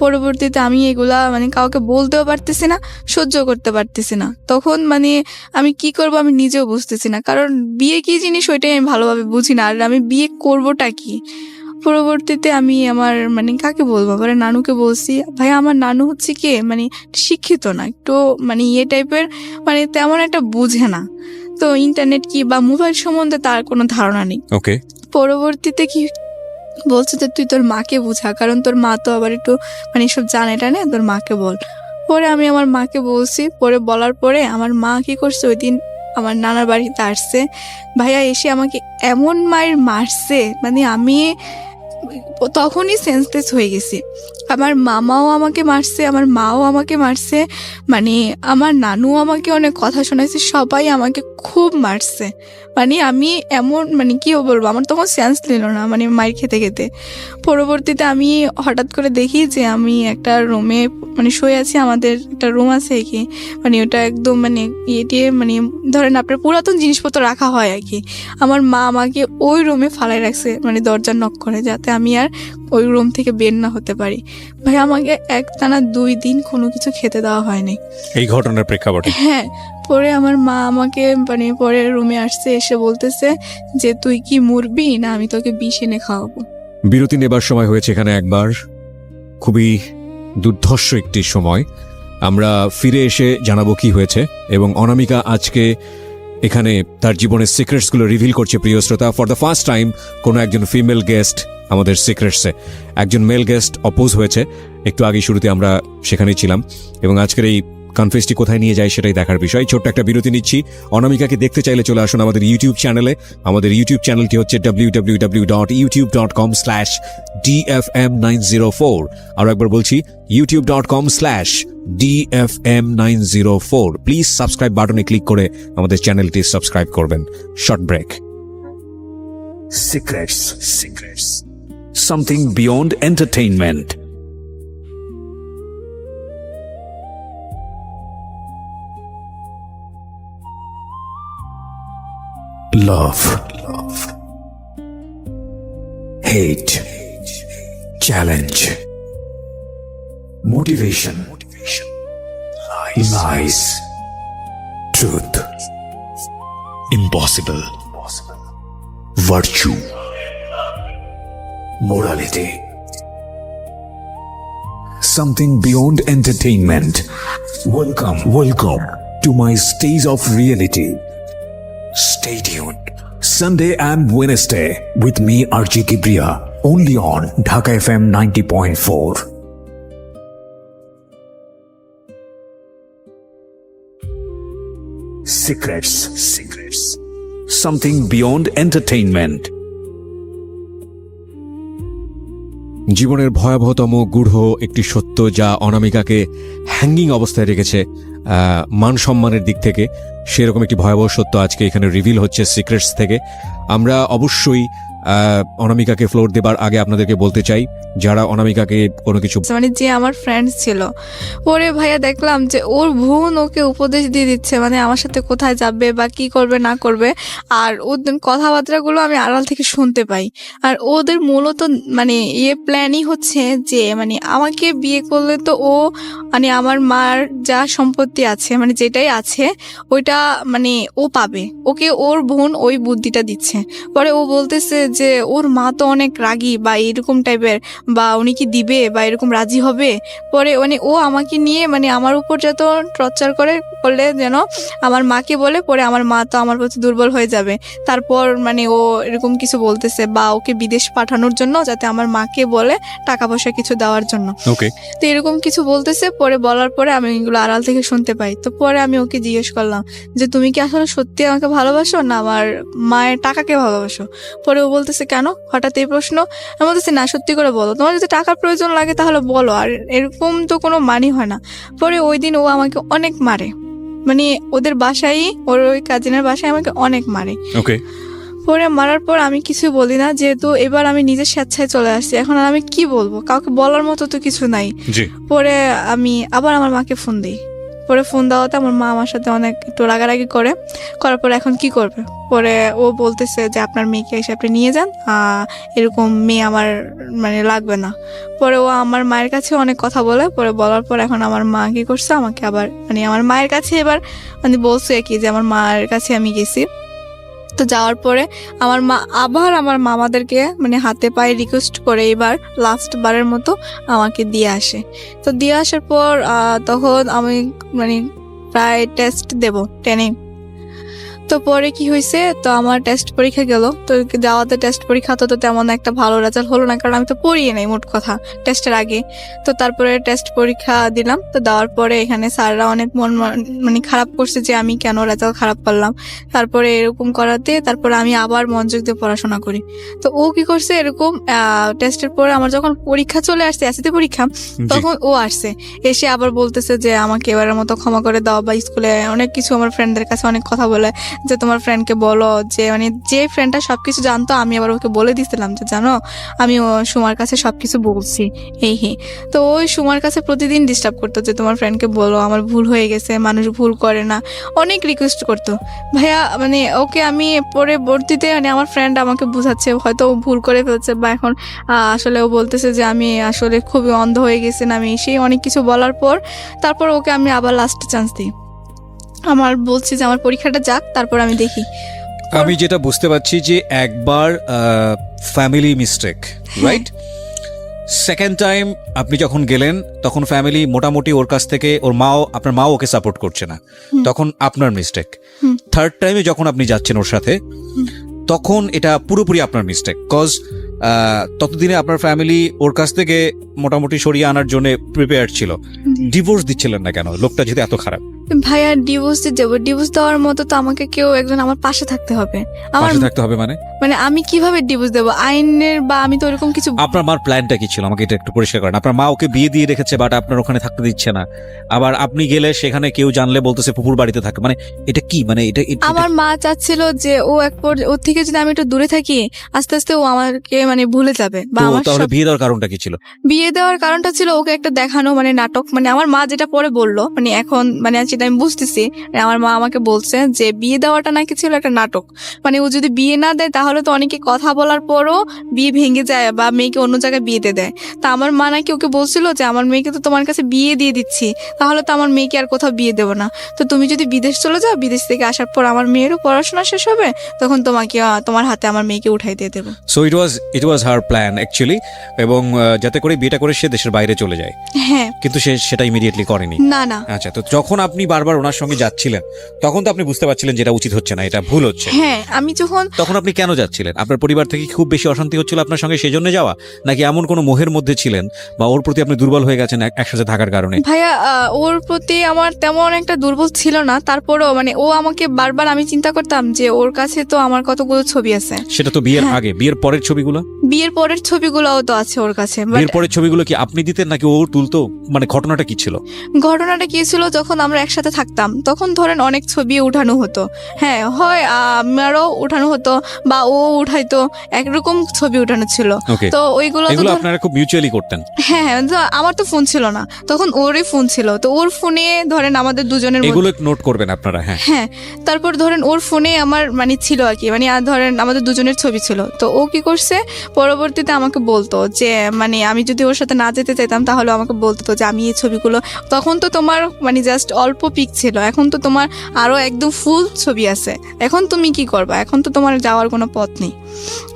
পরবর্তীতে আমি এগুলা মানে কাউকে বলতেও পারতেছি না, সহ্য করতে পারতেছি না। তখন মানে আমি কি করব আমি নিজেও বুঝতেছি না, কারণ বিয়ে কি জিনিস ওইটাই আমি ভালোভাবে বুঝি না, আর আমি বিয়ে করবোটা কি। পরবর্তীতে আমি আমার মানে কাকে বলবো, পরে নানুকে বলছি, ভাই আমার নানু হচ্ছে কি মানে শিক্ষিত না, একটু মানে ইয়ে টাইপের, মানে তেমন একটা বুঝে না, তো ইন্টারনেট কি বা মোবাইল সম্বন্ধে তার কোনো ধারণা নেই। ওকে। পরবর্তীতে কি বলছে যে তুই তোর মাকে বুঝা, কারণ তোর মা তো আবার একটু মানে সব জানে টানে, তোর মাকে বল। পরে আমি আমার মাকে বলছি। পরে বলার পরে আমার মা কি করছে, ওই দিন আমার নানার বাড়িতে আসছে। ভাইয়া এসে আমাকে এমন মায়ের মারছে, মানে আমি তখনই সেন্সলেস হয়ে গেছি। আমার মামাও আমাকে মারছে, আমার মাও আমাকে মারছে, মানে আমার নানুও আমাকে অনেক কথা শোনাইছে, সবাই আমাকে খুব মারছে। মানে আমি এমন, মানে কি বলবো, আমার তখন সেন্স নিল না, মানে মায়ের খেতে খেতে। পরবর্তীতে আমি হঠাৎ করে দেখি যে আমি একটা রুমে মানে শুয়ে আছি। আমাদের একটা রুম আছে কি, মানে ওটা একদম মানে ইয়ে মানে ধরেন আপনার পুরাতন জিনিসপত্র রাখা হয় আর কি। আমার মা আমাকে ওই রুমে ফালাই রাখছে, মানে দরজা নক করে, যাতে আমি আর ওই রুম থেকে বের না হতে পারি। ভাই আমাকে একটানা 2 দিন কোনো কিছু খেতে দেওয়া হয়নি এই ঘটনার প্রেক্ষাপটে। হ্যাঁ, পরে আমার মা আমাকে মানে পরে রুমে আসছে, এসে বলতেছে যে তুই কি মরবি না আমি তোকে বিষ এনে খাওয়াবো। বিরতি নেবার সময় হয়েছে এখানে একবার, খুবই দুর্ধর্ষ একটি সময়। আমরা ফিরে এসে জানাবো কি হয়েছে, এবং অনামিকা আজকে এখানে তার জীবনের সিক্রেটসগুলো রিভিল করছে প্রিয় শ্রোতা। ফর দ্য ফার্স্ট টাইম কোনো একজন ফিমেল গেস্ট আমাদের সিক্রেটসে, একজন মেল গেস্ট অপোজ হয়েছে। একটু আগে শুরুতে আমরা সেখানেই ছিলাম, এবং আজকের এই কনফারেন্সটি কোথায় নিয়ে যায় সেটাই দেখার বিষয়। ছোট্ট একটা বিরতি নিচ্ছি। অনামিকাকে দেখতে চাইলে চলে আসুন আমাদের ইউটিউব চ্যানেলে। আমাদের ইউটিউব চ্যানেলটি হচ্ছে www.youtube.com/dfm904। আরও একবার বলছি, youtube.com/dfm904। প্লিজ সাবস্ক্রাইব বাটনে ক্লিক করে আমাদের চ্যানেলটি সাবস্ক্রাইব করবেন। Short break. Secrets. Something beyond entertainment. Love. Hate. Challenge. Motivation. Lies. Truth. Impossible. Virtue. Morality. Something beyond entertainment. Welcome to my stage of reality. Stay tuned. Sunday and Wednesday with me RJ Kibriya, only on Dhaka FM 90.4. Secrets. Something beyond entertainment. জীবনের ভয়াবহতম গূঢ় একটি সত্য যা অনামিকাকে hanging অবস্থায় রেখেছে মান সম্মানের দিক থেকে, সেরকম একটি ভয়াবহ সত্য আজকে এখানে রিভিল হচ্ছে সিক্রেটস থেকে। আমরা অবশ্যই অনামিকাকে ফ্লোর দেবার আগে আপনাদেরকে বলতে চাই, যারা অনামিকাকে কোনো কিছু, মানে যে আমার ফ্রেন্ড ছিল, ওরে ভাইয়া দেখলাম যে ওর বোন ওকে উপদেশ দিয়ে দিচ্ছে, মানে আমার সাথে কোথায় যাবে বা কি করবে না করবে। আর ওদের কথাবার্তাগুলো আমি আড়াল থেকে শুনতে পাই। আর ওদের মূলত মানে প্ল্যানই হচ্ছে যে মানে আমাকে বিয়ে করলে তো ও মানে আমার মার যা সম্পত্তি আছে, মানে যেটাই আছে ওইটা মানে ও পাবে, ওকে ওর বোন ওই বুদ্ধিটা দিচ্ছে। পরে ও বলতেছে যে ওর মা তো অনেক রাগী বা এরকম টাইপের, বা উনি কি দিবে বা এরকম রাজি হবে। পরে মানে ও আমাকে নিয়ে মানে আমার উপর যত টর্চার করলে যেন আমার মাকে বলে, পরে আমার মা তো আমার প্রতি দুর্বল হয়ে যাবে। তারপর মানে ও এরকম কিছু বলতেছে, বা ওকে বিদেশ পাঠানোর জন্য, যাতে আমার মাকে বলে টাকা পয়সা কিছু দেওয়ার জন্য। ওকে, তো এরকম কিছু বলতেছে। পরে বলার পরে আমি এগুলো আড়াল থেকে শুনতে পাই। তো পরে আমি ওকে জিজ্ঞেস করলাম যে তুমি কি আসলে সত্যি আমাকে ভালোবাসো না আমার মায়ের টাকাকে ভালোবাসো। পরে ও বলতেছে কেন হঠাৎ এই প্রশ্ন। আমি বলতেছি না, সত্যি করে বলো, তোমার যদি টাকার প্রয়োজন লাগে তাহলে বলো, আর এরকম তো কোনো মানি হয় না। পরে ওই দিন ও আমাকে অনেক মারে, মানে ওদের বাসায়, ওর ওই কাজিনের বাসায় আমাকে অনেক মারে। ওকে। পরে মারার পর আমি কিছু বলি না, যেহেতু এবার আমি নিজের স্বেচ্ছায় চলে আসছি। এখন আর আমি কি বলবো, কাউকে বলার মতো তো কিছু নাই। পরে আমি আবার আমার মাকে ফোন দিই। পরে ফোন দেওয়াতে আমার মা আমার সাথে অনেক একটু রাগারাগি করার পরে এখন কি করবে। পরে ও বলতেছে যে আপনার মেয়েকে এসে আপনি নিয়ে যান, এরকম মেয়ে আমার মানে লাগবে না। পরে ও আমার মায়ের কাছে অনেক কথা বলে। পরে বলার পর এখন আমার মা কি করছে, আমাকে আবার মানে আমার মায়ের কাছে এবার মানে বলছে কি যে আমার মায়ের কাছে আমি গেছি। তো যাওয়ার পরে আমার মা আবার আমার মামাদেরকে মানে হাতে পায়ে রিকোয়েস্ট করে এবার লাস্ট বারের মতো আমাকে দিয়ে আসে। তো দিয়ে আসার পর তখন আমি মানে প্রায় টেস্ট দেব 10-এ। তো পরে কি হয়েছে, তো আমার টেস্ট পরীক্ষা গেল, তো যাওয়াতে টেস্ট পরীক্ষা তো তেমন একটা ভালো রেজাল্ট হলো না, কারণ আমি তো পড়িয়ে নাই মোট কথা টেস্টের আগে। তো তারপরে টেস্ট পরীক্ষা দিলাম, তো দেওয়ার পরে এখানে স্যাররা অনেক মানে খারাপ করছে যে আমি কেন রেজাল্ট খারাপ করলাম। তারপরে এরকম করাতে তারপরে আমি আবার মনোযোগ দিয়ে পড়াশোনা করি। তো ও কি করছে, এরকম টেস্টের পরে আমার যখন পরীক্ষা চলে আসছে এসএসসি পরীক্ষা, তখন ও আসছে, এসে আবার বলতেছে যে আমাকে এবারের মতো ক্ষমা করে দাও, বা স্কুলে অনেক কিছু আমার ফ্রেন্ডদের কাছে অনেক কথা বলে যে তোমার ফ্রেন্ডকে বলো, যে মানে যে ফ্রেন্ডটা সবকিছু জানতো আমি আবার ওকে বলে দিছিলাম যে জানো আমি ও সুমার কাছে সবকিছু বলছি এই হে। তো ওই সুমার কাছে প্রতিদিন ডিস্টার্ব করতো যে তোমার ফ্রেন্ডকে বলো আমার ভুল হয়ে গেছে, মানুষ ভুল করে না, অনেক রিকোয়েস্ট করতো। ভাইয়া মানে ওকে আমি পরবর্তীতে মানে আমার ফ্রেন্ড আমাকে বুঝাচ্ছে হয়তো ও ভুল করে ফেলছে, বা এখন আসলে ও বলতেছে যে আমি আসলে খুবই অন্ধ হয়ে গেছি না, আমি সেই অনেক কিছু বলার পর তারপর ওকে আমি আবার লাস্ট চান্স দিই, আমার বলছি যে আমার পরীক্ষাটা যাক, তারপর আমি দেখি। আমি যেটা বুঝতে পারছি যে একবার family mistake, right? Second time আপনি যখন গেলেন তখন ফ্যামিলি মোটামুটি ওর কাছ থেকে আপনার মাও ওকে সাপোর্ট করছে না, তখন আপনার মিস্টেক। থার্ড টাইমে যখন আপনি যাচ্ছেন ওর সাথে তখন এটা পুরোপুরি আপনার মিস্টেক, কজ ততদিনে আপনার ফ্যামিলি ওর কাছ থেকে মোটামুটি সরিয়ে আনার জন্য প্রিপেয়ার ছিল। ডিভোর্স দিচ্ছিলেন না কেন, লোকটা যদি এত খারাপ? ভাইয়া ডিভোর্স দেবো, ডিভোর্স দেওয়ার মতো তো আমাকে কেউ একজন আমার পাশে থাকতে হবে। আমার পাশে থাকতে হবে মানে আমি কিভাবে ডিভোর্স দেবো, আইনের বা আমি তো এরকম কিছু। আপনার মার প্ল্যানটা কি ছিল আমাকে এটা একটু পরিষ্কার করেন। আপনার মা ওকে বিয়ে দিয়ে রেখেছে, বাট আপনার ওখানে থাকতে দিচ্ছে না, আবার আপনি গেলে সেখানে কেউ জানলে বলতেছে ফুপুর বাড়িতে থাকে, মানে এটা কি? মানে এটা আমার মা চাচ্ছিল যে ও ওর থেকে যদি আমি একটু দূরে থাকি আস্তে আস্তে ও আমাকে মানে ভুলে যাবে, বা আমার তাহলে বিয়ে দেওয়ার কারণটা কি ছিল? বিয়ে দেওয়ার কারণটা ছিল ওকে একটা দেখানো মানে নাটক, মানে আমার মা যেটা পরে বললো, মানে এখন মানে সেটা আমি বুঝতেছি, আমার মা আমাকে বলছে যে বিয়ে দেওয়াটা নাকি ছিল একটা নাটক, মানে ও যদি বিয়ে না দেয় তাহলে তো অনেকে কথা বলার পরও বিয়ে ভেঙে যায় বা মেয়েকে অন্য জায়গায় বিয়ে দিয়ে দেয়। তা আমার মা নাকি ওকে বলছিল যে আমার মেয়েকে তো তোমার কাছে বিয়ে দিয়ে দিচ্ছি, তাহলে তো আমার মেয়েকে আর কোথাও বিয়ে দেবো না, তো তুমি যদি বিদেশ চলে যাও, বিদেশ থেকে আসার পর আমার মেয়েরও পড়াশোনা শেষ হবে, তখন তোমার হাতে আমার মেয়েকে উঠাই দিয়ে দেবো। So it was her plan actually, এবং যাতে করে বিয়েটা করে সে দেশের বাইরে চলে যায়। হ্যাঁ, কিন্তু সে সেটা ইমিডিয়েটলি করেনি। না। আচ্ছা, তো যখন আপনি বারবার ওনার সঙ্গে যাচ্ছিলেন তখন তো আপনি বুঝতে পারছিলেন যেটা উচিত হচ্ছে না, এটা ভুল হচ্ছে। হ্যাঁ, আমি তখন আপনি কেন যাচ্ছিলেন? আপনার পরিবার থেকে খুব বেশি অশান্তি হচ্ছিল আপনার সঙ্গে সেই জন্য যাওয়া, নাকি এমন কোনো মোহের মধ্যে ছিলেন বা ওর প্রতি আপনি দুর্বল হয়ে গেছেন একসাথে থাকার কারণে? ভাইয়া ওর প্রতি আমার তেমন একটা দুর্বল ছিল না, তারপরেও মানে ও আমাকে বারবার, আমি চিন্তা করতাম যে ওর কাছে তো আমার কতগুলো ছবি আছে। সেটা তো বিয়ের আগে, বিয়ের পরের ছবিগুলো? বিয়ের পরের ছবিগুলোও তো আছে ওর কাছে। বিয়ের পরের ছবিগুলো কি আপনি দিতেন নাকি ও তুলতো? মানে ঘটনাটা কি ছিল? ঘটনাটা কি ছিল, যখন আমরা একসাথে থাকতাম তখন ধরেন অনেক ছবি উঠানো হতো, হ্যাঁ হয় আমারও উঠানো হতো বা ও উঠাইতো, একরকম ছবি উঠানো ছিল। তো ওইগুলো আপনারা খুব মিউচুয়ালি করতেন? হ্যাঁ, আমার তো ফোন ছিল না তখন, ওরই ফোন ছিল, তো ওর ফোনে ধরেন আমাদের দুজনের এগুলো নোট করবেন আপনারা? হ্যাঁ, তারপর ধরেন ওর ফোনে আমার মানে ছিল আর কি, মানে ধরেন আমাদের দুজনের ছবি ছিল। তো ও কি করছে, পরবর্তীতে আমাকে বলতো যে মানে আমি যদি ওর সাথে না যেতে চাইতাম তাহলে আমাকে বলতো যে আমি এই ছবিগুলো, তখন তো তোমার মানে জাস্ট অল্প পিক ছিল, এখন তো তোমার আরো একদম ফুল ছবি আছে, এখন তুমি কি করবা, এখন তো তোমার যাওয়ার কোনো পথ নেই।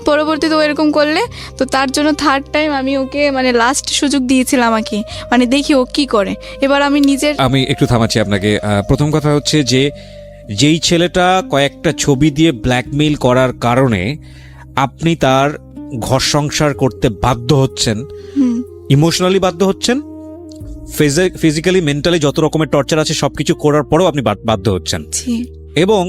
পরবর্তীতে ও এরকম করলে, তো তার জন্য থার্ড টাইম আমি ওকে মানে লাস্ট সুযোগ দিয়েছিলাম আমাকে, মানে দেখি ও কি করে। এবার আমি একটু থামাচ্ছি আপনাকে। প্রথম কথা হচ্ছে যে যেই ছেলেটা কয়েকটা ছবি দিয়ে ব্ল্যাকমেইল করার কারণে আপনি তার ঘর সংসার করতে বাধ্য হচ্ছেন, ইমোশনালি বাধ্য হচ্ছেন, ফিজিক্যালি মেন্টালি যত রকমের টর্চার আছে সবকিছু করার পরেও আপনি বাধ্য হচ্ছেন, এবং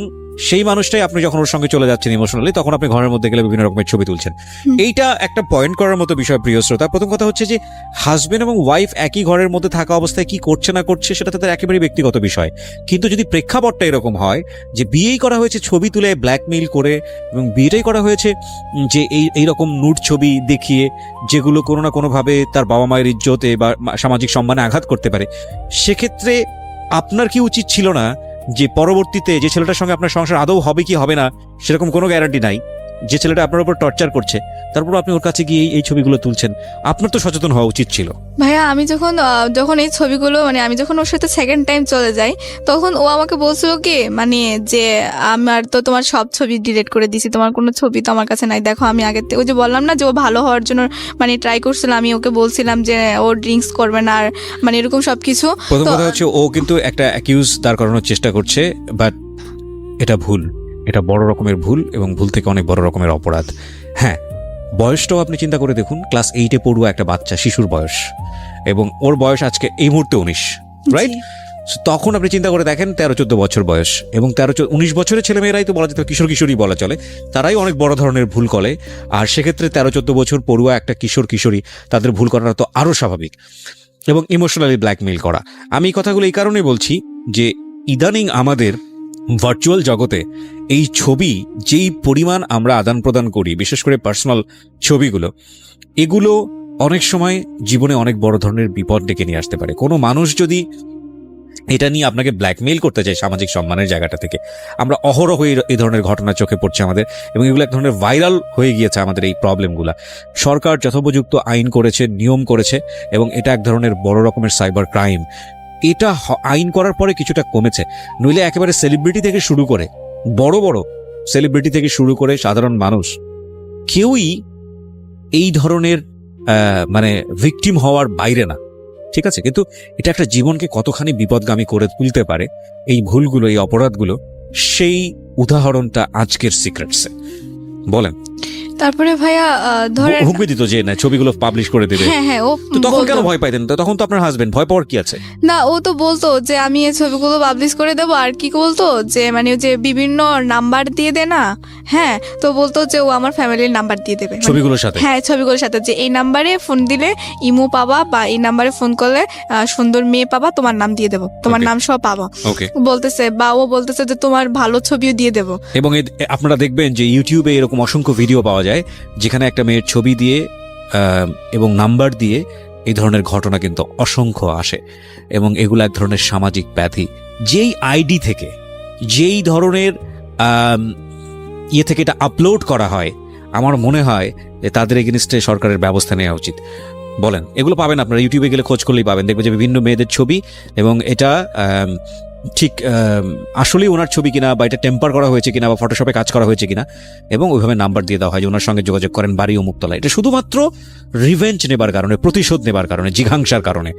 সেই মানুষটাই আপনি যখন ওর সঙ্গে চলে যাচ্ছেন ইমোশনালি, তখন আপনি ঘরের মধ্যে গেলে বিভিন্ন রকমের ছবি তুলছেন। এইটা একটা পয়েন্ট করার মতো বিষয় প্রিয় শ্রোতা। প্রথম কথা হচ্ছে যে হাজবেন্ড এবং ওয়াইফ একই ঘরের মধ্যে থাকা অবস্থায় কি করছে না করছে সেটা তাদের একেবারেই ব্যক্তিগত বিষয়, কিন্তু যদি প্রেক্ষাপটটা এরকম হয় যে বিয়েই করা হয়েছে ছবি তুলে ব্ল্যাকমেইল করে, এবং বিয়েটাই করা হয়েছে যে এইরকম নুট ছবি দেখিয়ে, যেগুলো কোনো না কোনোভাবে তার বাবা মায়ের ইজ্জতে বা সামাজিক সম্মানে আঘাত করতে পারে, সেক্ষেত্রে আপনার কি উচিত ছিল না যে পরবর্তীতে যে ছেলেটার সঙ্গে আপনার সংসার আদৌ হবে কি হবে না সেরকম কোনো গ্যারান্টি নাই, যে ছেলেটা আপনার উপর টর্চার করছে, তারপর আপনি ওর কাছে গিয়ে এই ছবিগুলো তুলছেন, আপনার তো সচেতন হওয়া উচিত ছিল। ভাইয়া আমি যখন এই ছবিগুলো মানে আমি যখন ওর সাথে সেকেন্ড টাইম চলে যাই, তখন ও আমাকে বলছিল কি মানে যে আমার তো তোমার সব ছবি ডিলিট করে দিছি, তোমার কোনো ছবি তো আমার কাছে নাই, দেখো আমি আগে ওই যে বললাম না যে ও ভালো হওয়ার জন্য মানে ট্রাই করছিল, আমি ওকে বলছিলাম যে ও ড্রিঙ্কস করবে না আর মানে এরকম সবকিছু। প্রথম কথা হচ্ছে ও কিন্তু একটা অ্যাকিউজ দাঁড় করানোর চেষ্টা করছে, বাট এটা ভুল। এটা বড় রকমের ভুল এবং ভুল থেকে অনেক বড় রকমের অপরাধ। হ্যাঁ, বয়সটাও আপনি চিন্তা করে দেখুন, ক্লাস 8-এ পড়ুয়া একটা বাচ্চা, শিশুর বয়স, এবং ওর বয়স আজকে এই মুহূর্তে 19, রাইট? তখন আপনি চিন্তা করে দেখেন 13-14 বছর বয়স, এবং 13-19 বছরের ছেলেমেয়েরাই তো বলা যেত কিশোর কিশোরী বলা চলে, তারাই অনেক বড় ধরনের ভুল করে। আর সেক্ষেত্রে 13-14 বছর পড়ুয়া একটা কিশোর কিশোরী, তাদের ভুল করাটা তো আরও স্বাভাবিক। এবং ইমোশনালি ব্ল্যাকমেইল করা। আমি এই কথাগুলো এই কারণে বলছি যে ইদানিং আমাদের ভার্চুয়াল জগতে এই ছবি যেই পরিমাণ আমরা আদান প্রদান করি, বিশেষ করে পার্সোনাল ছবিগুলো, এগুলো অনেক সময় জীবনে অনেক বড় ধরনের বিপদ ডেকে নিয়ে আসতে পারে। কোনো মানুষ যদি এটা নিয়ে আপনাকে ব্ল্যাকমেইল করতে চায় সামাজিক সম্মানের জায়গাটা থেকে, আমরা অহরহ এই ধরনের ঘটনা চোখে পড়ছে আমাদের, এবং এগুলো এক ধরনের ভাইরাল হয়ে গিয়েছে আমাদের এই প্রবলেমগুলো। সরকার যথোপযুক্ত আইন করেছে, নিয়ম করেছে, এবং এটা এক ধরনের বড় রকমের সাইবার ক্রাইম। এটা আইন করার পরে কিছুটা কমেছে, নইলে একেবারে সেলিব্রিটি থেকে শুরু করে, বড় বড় সেলিব্রিটি থেকে শুরু করে সাধারণ মানুষ কেউই এই ধরনের মানে ভিকটিম হওয়ার বাইরে না, ঠিক আছে? কিন্তু এটা একটা জীবনকে কতখানি বিপদগামী করে তুলতে পারে এই ভুলগুলো, এই অপরাধগুলো, সেই উদাহরণটা আজকের সিক্রেটসে। বলেন। তারপরে ভাইয়া ধরেন হুমকি দিত যে না ছবিগুলো পাবলিশ করে দেবে, হ্যাঁ ও তো তখন কেন বলতো। ভয় পাইতেন? তখন তো আপনার হাজবেন্ড, ভয় পাওয়ার কি আছে? না, ও তো বলতো যে আমি এই ছবিগুলো পাবলিশ করে দেবো, আর কি বলতো যে মানে ওই যে বিভিন্ন নাম্বার দিয়ে দে না, হ্যাঁ, তো বলতো যে ও আমার ফ্যামিলির নাম্বার দিয়ে দেবে ছবিগুলোর সাথে? হ্যাঁ, ছবিগুলোর সাথে, যে এই নাম্বারে ফোন দিলে ইমো পাবা, বা এই নাম্বারে ফোন করলে সুন্দর মেয়ে পাবা, তোমার নাম দিয়ে দেবো, তোমার নাম সহ পাবা, ওকে বলতেছে। বা ও বলতেছে যে তোমার ভালো ছবিও দিয়ে দেবো। এবং আপনারা দেখবেন যে ইউটিউবে এরকম অসংখ্য ভিডিও পাওয়া যায় যেখানে একটা মেয়ের ছবি দিয়ে এবং নাম্বার দিয়ে এই ধরনের ঘটনা কিন্তু অসংখ্য আসে, এবং এগুলো এক ধরনের সামাজিক ব্যাধি। যেই আইডি থেকে, যেই ধরনের ইয়ে থেকে এটা আপলোড করা হয়, আমার মনে হয় যে তাদের এগেনস্টে সরকারের ব্যবস্থা নেওয়া উচিত। বলেন, এগুলো পাবেন আপনারা ইউটিউবে গেলে খোঁজ করলেই পাবেন, দেখবেন যে বিভিন্ন মেয়েদের ছবি, এবং এটা ঠিক আসলেই ওনার ছবি কিনা, বা এটা টেম্পার করা হয়েছে কিনা, বা ফটোশপে কাজ করা হয়েছে কিনা, এবং ওইভাবে নাম্বার দিয়ে দেওয়া হয় যে ওনার সঙ্গে যোগাযোগ করেন, বাড়ি অমুকতলা। এটা শুধুমাত্র রিভেঞ্জ নেবার কারণে, প্রতিশোধ নেবার কারণে, জিঘাংসার কারণে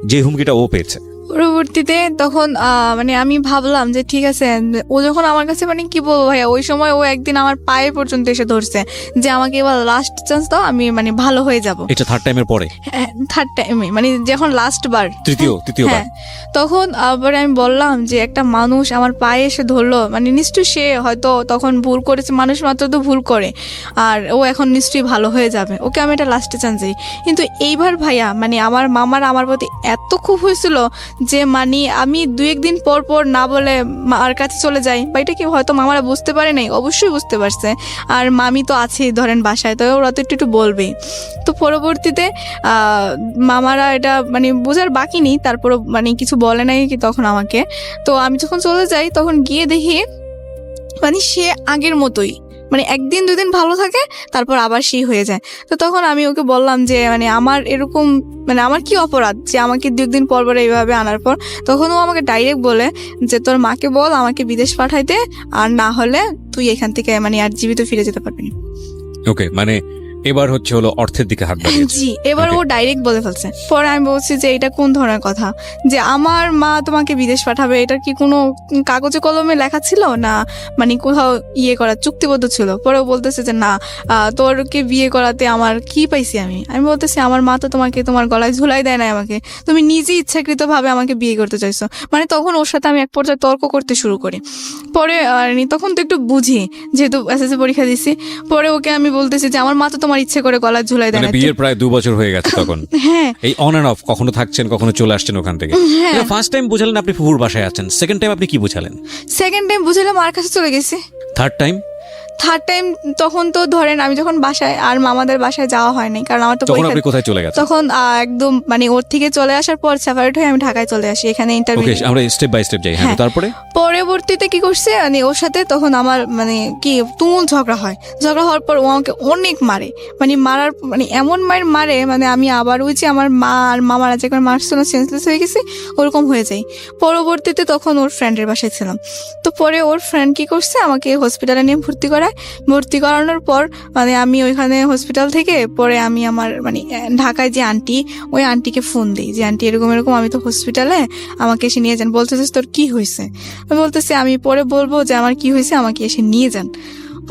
যে হুমকিটা ও পেয়েছে। পরবর্তীতে তখন মানে আমি ভাবলাম যে ঠিক আছে, ও যখন আমার কাছে মানে কি বলবো ভাইয়া, ওই সময় ও একদিন আমার পায়ে পর্যন্ত এসে ধরছে যে আমাকে এবার লাস্ট চান্স দাও, আমি মানে ভালো হয়ে যাব। এটা থার্ড টাইমের পরে, থার্ড টাইমে মানে যখন লাস্ট বার, তৃতীয়বার, হ্যাঁ, তখন আবার আমি বললাম যে একটা মানুষ আমার পায়ে এসে ধরলো, মানে নিশ্চয়ই সে হয়তো তখন ভুল করেছে, মানুষ মাত্র তো ভুল করে, আর ও এখন নিশ্চয়ই ভালো হয়ে যাবে, ওকে আমি একটা লাস্টে চান্স দিই। কিন্তু এইবার ভাইয়া মানে আমার মামার আমার প্রতি এত খুব হয়েছিল যে মানে আমি 2-1 দিন পর পর না বলে মার কাছে চলে যাই, বা এটা কি হয়তো মামারা বুঝতে পারে নাই, অবশ্যই বুঝতে পারছে, আর মামি তো আছেই ধরেন বাসায়, তো ওরা তো একটু বলবেই। তো পরবর্তীতে মামারা এটা মানে বোঝার বাকি নেই, তারপর মানে কিছু বলে নাই কি তখন আমাকে। তো আমি যখন চলে যাই তখন গিয়ে দেখি মানে সে আগের মতোই, মানে 1-2 দিন ভালো থাকে, তারপর আবার সেই হয়ে যায়। তো তখন আমি ওকে বললাম যে মানে আমার এরকম মানে আমার কি অপরাধ যে আমাকে 2 দিন পর পর এইভাবে আনার পর। তখন ও আমাকে ডাইরেক্ট বলে যে তোর মাকে বল আমাকে বিদেশ পাঠাইতে, আর না হলে তুই এখান থেকে মানে আর জীবিত ফিরে যেতে পারবি না। ওকে, মানে এবার হলো অর্থের দিকে হাত বাড়িয়েছে। জি, এবার ও ডাইরেক্ট বলে ফেলছে। পরে আমি বলছি যে এটা কোন ধরনের কথা, যে আমার মা তোমাকে বিদেশ পাঠাবে, এটা কি কোনো কাগজে কলমে লেখা ছিল না, মানে কোথাও ইয়ে করা চুক্তিবদ্ধ ছিল? পরে ও বলতেছে যে না, তোরকে বিয়ে করাতে আমার কি পাইছি আমি বলতেছি আমার মা তো তোমাকে তোমার গলায় ঝুলাই দেয় না, আমাকে তুমি নিজে ইচ্ছাকৃতভাবে আমাকে বিয়ে করতে চাইছো। মানে তখন ওর সাথে আমি এক পর্যায়ে তর্ক করতে শুরু করি। পরে তখন তো একটু বুঝি, যেহেতু এসএসসি পরীক্ষা দিছি। পরে ওকে আমি বলতেছি যে আমার মা তো তোমার ইচ্ছে করে গলায় ঝুলাই দেয় মানে না। বিয়ের প্রায় 2 বছর হয়ে গেছে তখন। হ্যাঁ, এই অন এন্ড অফ, কখনো থাকছেন, কখনো চলে আসছেন ওখান থেকে। ফার্স্ট টাইম বুঝালেন আপনি ফুফুর বাসায় আছেন, সেকেন্ড টাইম আপনি কি বুঝালেন? সেকেন্ড টাইম বুঝলাম মার কাছে চলে গেছি। থার্ড টাইম তখন তো ধরেন আমি যখন বাসায় আর মামাদের বাসায় যাওয়া হয় নাই, কারণ আমার তো তখন পরীক্ষা। আপনি কোথায় চলে গেছেন? তখন একদম মানে ওর থেকে চলে আসার পর সেপারেট হয়ে আমি ঢাকায় চলে আসি, এখানে ইন্টারভিউ। ওকে, আমরা স্টেপ বাই স্টেপ যাই। হ্যাঁ, হ্যাঁ। তারপরে পরবর্তীতে কি করছে মানে ওর সাথে তখন আমার মানে কি তুমুল ঝগড়া হয়। ঝগড়া হওয়ার পর ও আমাকে অনেক মারে, মানে মারার মানে এমন মারে মানে আমি আবার ওই যে আমার মা আর মামারা যে করে মারছিল সেন্সলেস হয়ে গেছি, ওরকম হয়ে যাই। পরবর্তীতে তখন ওর ফ্রেন্ডের বাসায় ছিলাম। তো পরে ওর ফ্রেন্ড কি করছে, আমাকে হসপিটালে নিয়ে ভর্তি করা, ঢাকায়। ভর্তি করানোর পর মানে আমি ওইখানে হসপিটাল থেকে পরে আমি আমার মানে ঢাকায় যে আন্টি, ওই আন্টিকে ফোন দিই যে আন্টি এরকম এরকম, আমি তো হসপিটালে, আমাকে এসে নিয়ে যান। বলতেছিস তোর কি হয়েছে? আমি বলতেছি আমি পরে বলবো যে আমার কি হয়েছে, আমাকে এসে নিয়ে যান।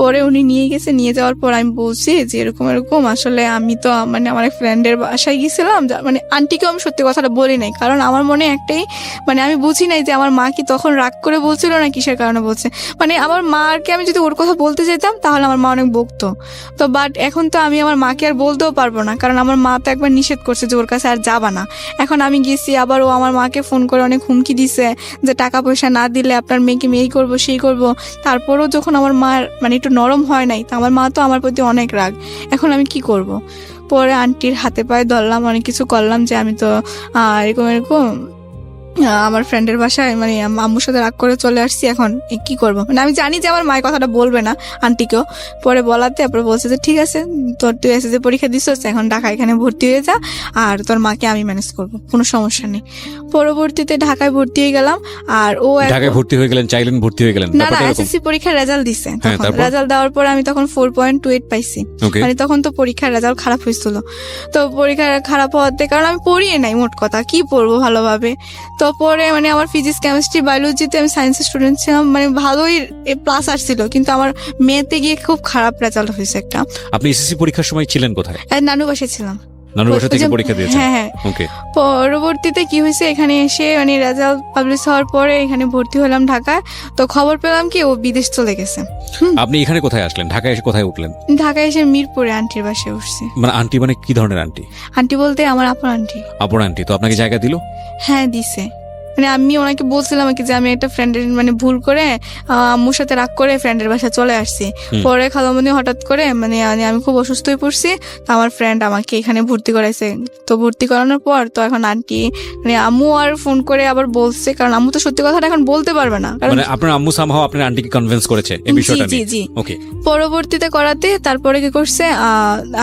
পরে উনি নিয়ে গেছে, নিয়ে যাওয়ার পর আমি বলছি যে এরকম এরকম, আসলে আমি তো মানে আমার এক ফ্রেন্ডের বাসায় গেছিলাম, মানে আন্টিকেও আমি সত্যি কথাটা বলি নাই, কারণ আমার মনে একটাই মানে আমি বুঝি নাই যে আমার মা কি তখন রাগ করে বলছিল না কিসের কারণে বলছে। মানে আমার মাকে আমি যদি ওর কথা বলতে যেতাম তাহলে আমার মা অনেক বকতো। তো বাট এখন তো আমি আমার মাকে আর বলতেও পারবো না, কারণ আমার মা তো একবার নিষেধ করছে যে ওর কাছে আর যাবা না। এখন আমি গেছি, আবার ও আমার মাকে ফোন করে অনেক হুমকি দিছে যে টাকা পয়সা না দিলে আপনার মেয়েকে এই করবো সেই করবো। তারপরেও যখন আমার মার মানে একটু নরম হয় নাই, তা আমার মা তো আমার প্রতি অনেক রাগ। এখন আমি কি করব? পরে আন্টির হাতে পায়ে ধরলাম, অনেক কিছু করলাম যে আমি তো এরকম এরকম আমার ফ্রেন্ডের বাসায় মানে আম্মুর সাথে রাগ করে চলে আসছি, এখন কি করব? মানে আমি জানি যে আমার মায়ের কথাটা বলবে না আন্টিকেও। পরে বলাতে তারপরে বলছে যে ঠিক আছে, তোর তুই এসে পরীক্ষা দিস, এখন ঢাকা এখানে ভর্তি হয়ে যা, আর তোর মাকে আমি ম্যানেজ করব, কোনো সমস্যা নেই। পরবর্তীতে ঢাকায় ভর্তি হয়ে গেলাম। আর ও ঢাকায় ভর্তি হয়ে গেলেন, চাইলেন ভর্তি হয়ে গেলেন? না না, এসএসসি পরীক্ষার রেজাল্ট দিছে। হ্যাঁ, তারপর? রেজাল্ট দেওয়ার পর আমি তখন 4.28 পাইছি। ওকে। মানে তখন তো পরীক্ষার রেজাল্ট খারাপ হয়েছিল। তো পরীক্ষা খারাপ হওয়াতে, কারণ আমি পড়িয়ে নাই মোট কথা, কি পড়বো ভালোভাবে। তো পরে মানে আমার ফিজিক্স, কেমিস্ট্রি, বায়োলজিতে আমি সায়েন্সের স্টুডেন্ট ছিলাম, মানে ভালোই প্লাস আসছিল, কিন্তু আমার মেয়েতে গিয়ে খুব খারাপ রেজাল্ট হয়েছে একটা। আপনি এসএসসি পরীক্ষার সময় ছিলেন কোথায়? নানু বাসায় ছিলাম। নানুর বাসা থেকে পরীক্ষা দিয়েছেন? হ্যাঁ হ্যাঁ। ওকে। পরবর্তীতে কি হয়েছে, এখানে এসে মানে রেজাল্ট পাবলিশ হওয়ার পরে এখানে ভর্তি হলাম ঢাকায়। তো খবর পেলাম কি ও বিদেশ চলে গেছে। আপনি এখানে কোথায় আসলেন? ঢাকায় এসে কোথায় উঠলেন? ঢাকায় এসে মিরপুরে আন্টির বাসায় উঠছি। মানে আন্টি মানে কি ধরনের আন্টি? আন্টি বলতে আমার আপন আন্টি। আপন আন্টি। তো আপনাকে জায়গা দিল? হ্যাঁ দিছে। মানে আমি ওনাকে বলছিলাম আর কি যে আমি একটা ফ্রেন্ডের মানে ভুল করে আম্মুর সাথে রাগ করে ফ্রেন্ডের বাসায় চলে আসছি। পরে খালামণি হঠাৎ করে মানে আমি খুব অসুস্থ হয়ে পড়ছি, তো আমার ফ্রেন্ড আমাকে এখানে ভর্তি করাইছে। তো ভর্তি করানোর পর তো এখন আন্টি মানে আম্মু আর ফোন করে আবার বলছে, কারণ আম্মু তো সত্যি কথাটা এখন বলতে পারবে না, কারণ মানে আপনার আম্মু সামহাও আপনার আন্টিকে কনভিন্স করেছে এই বিষয়টা জি নিয়ে? জি। ওকে। পরবর্তীতে করাতে তারপরে কি করছে,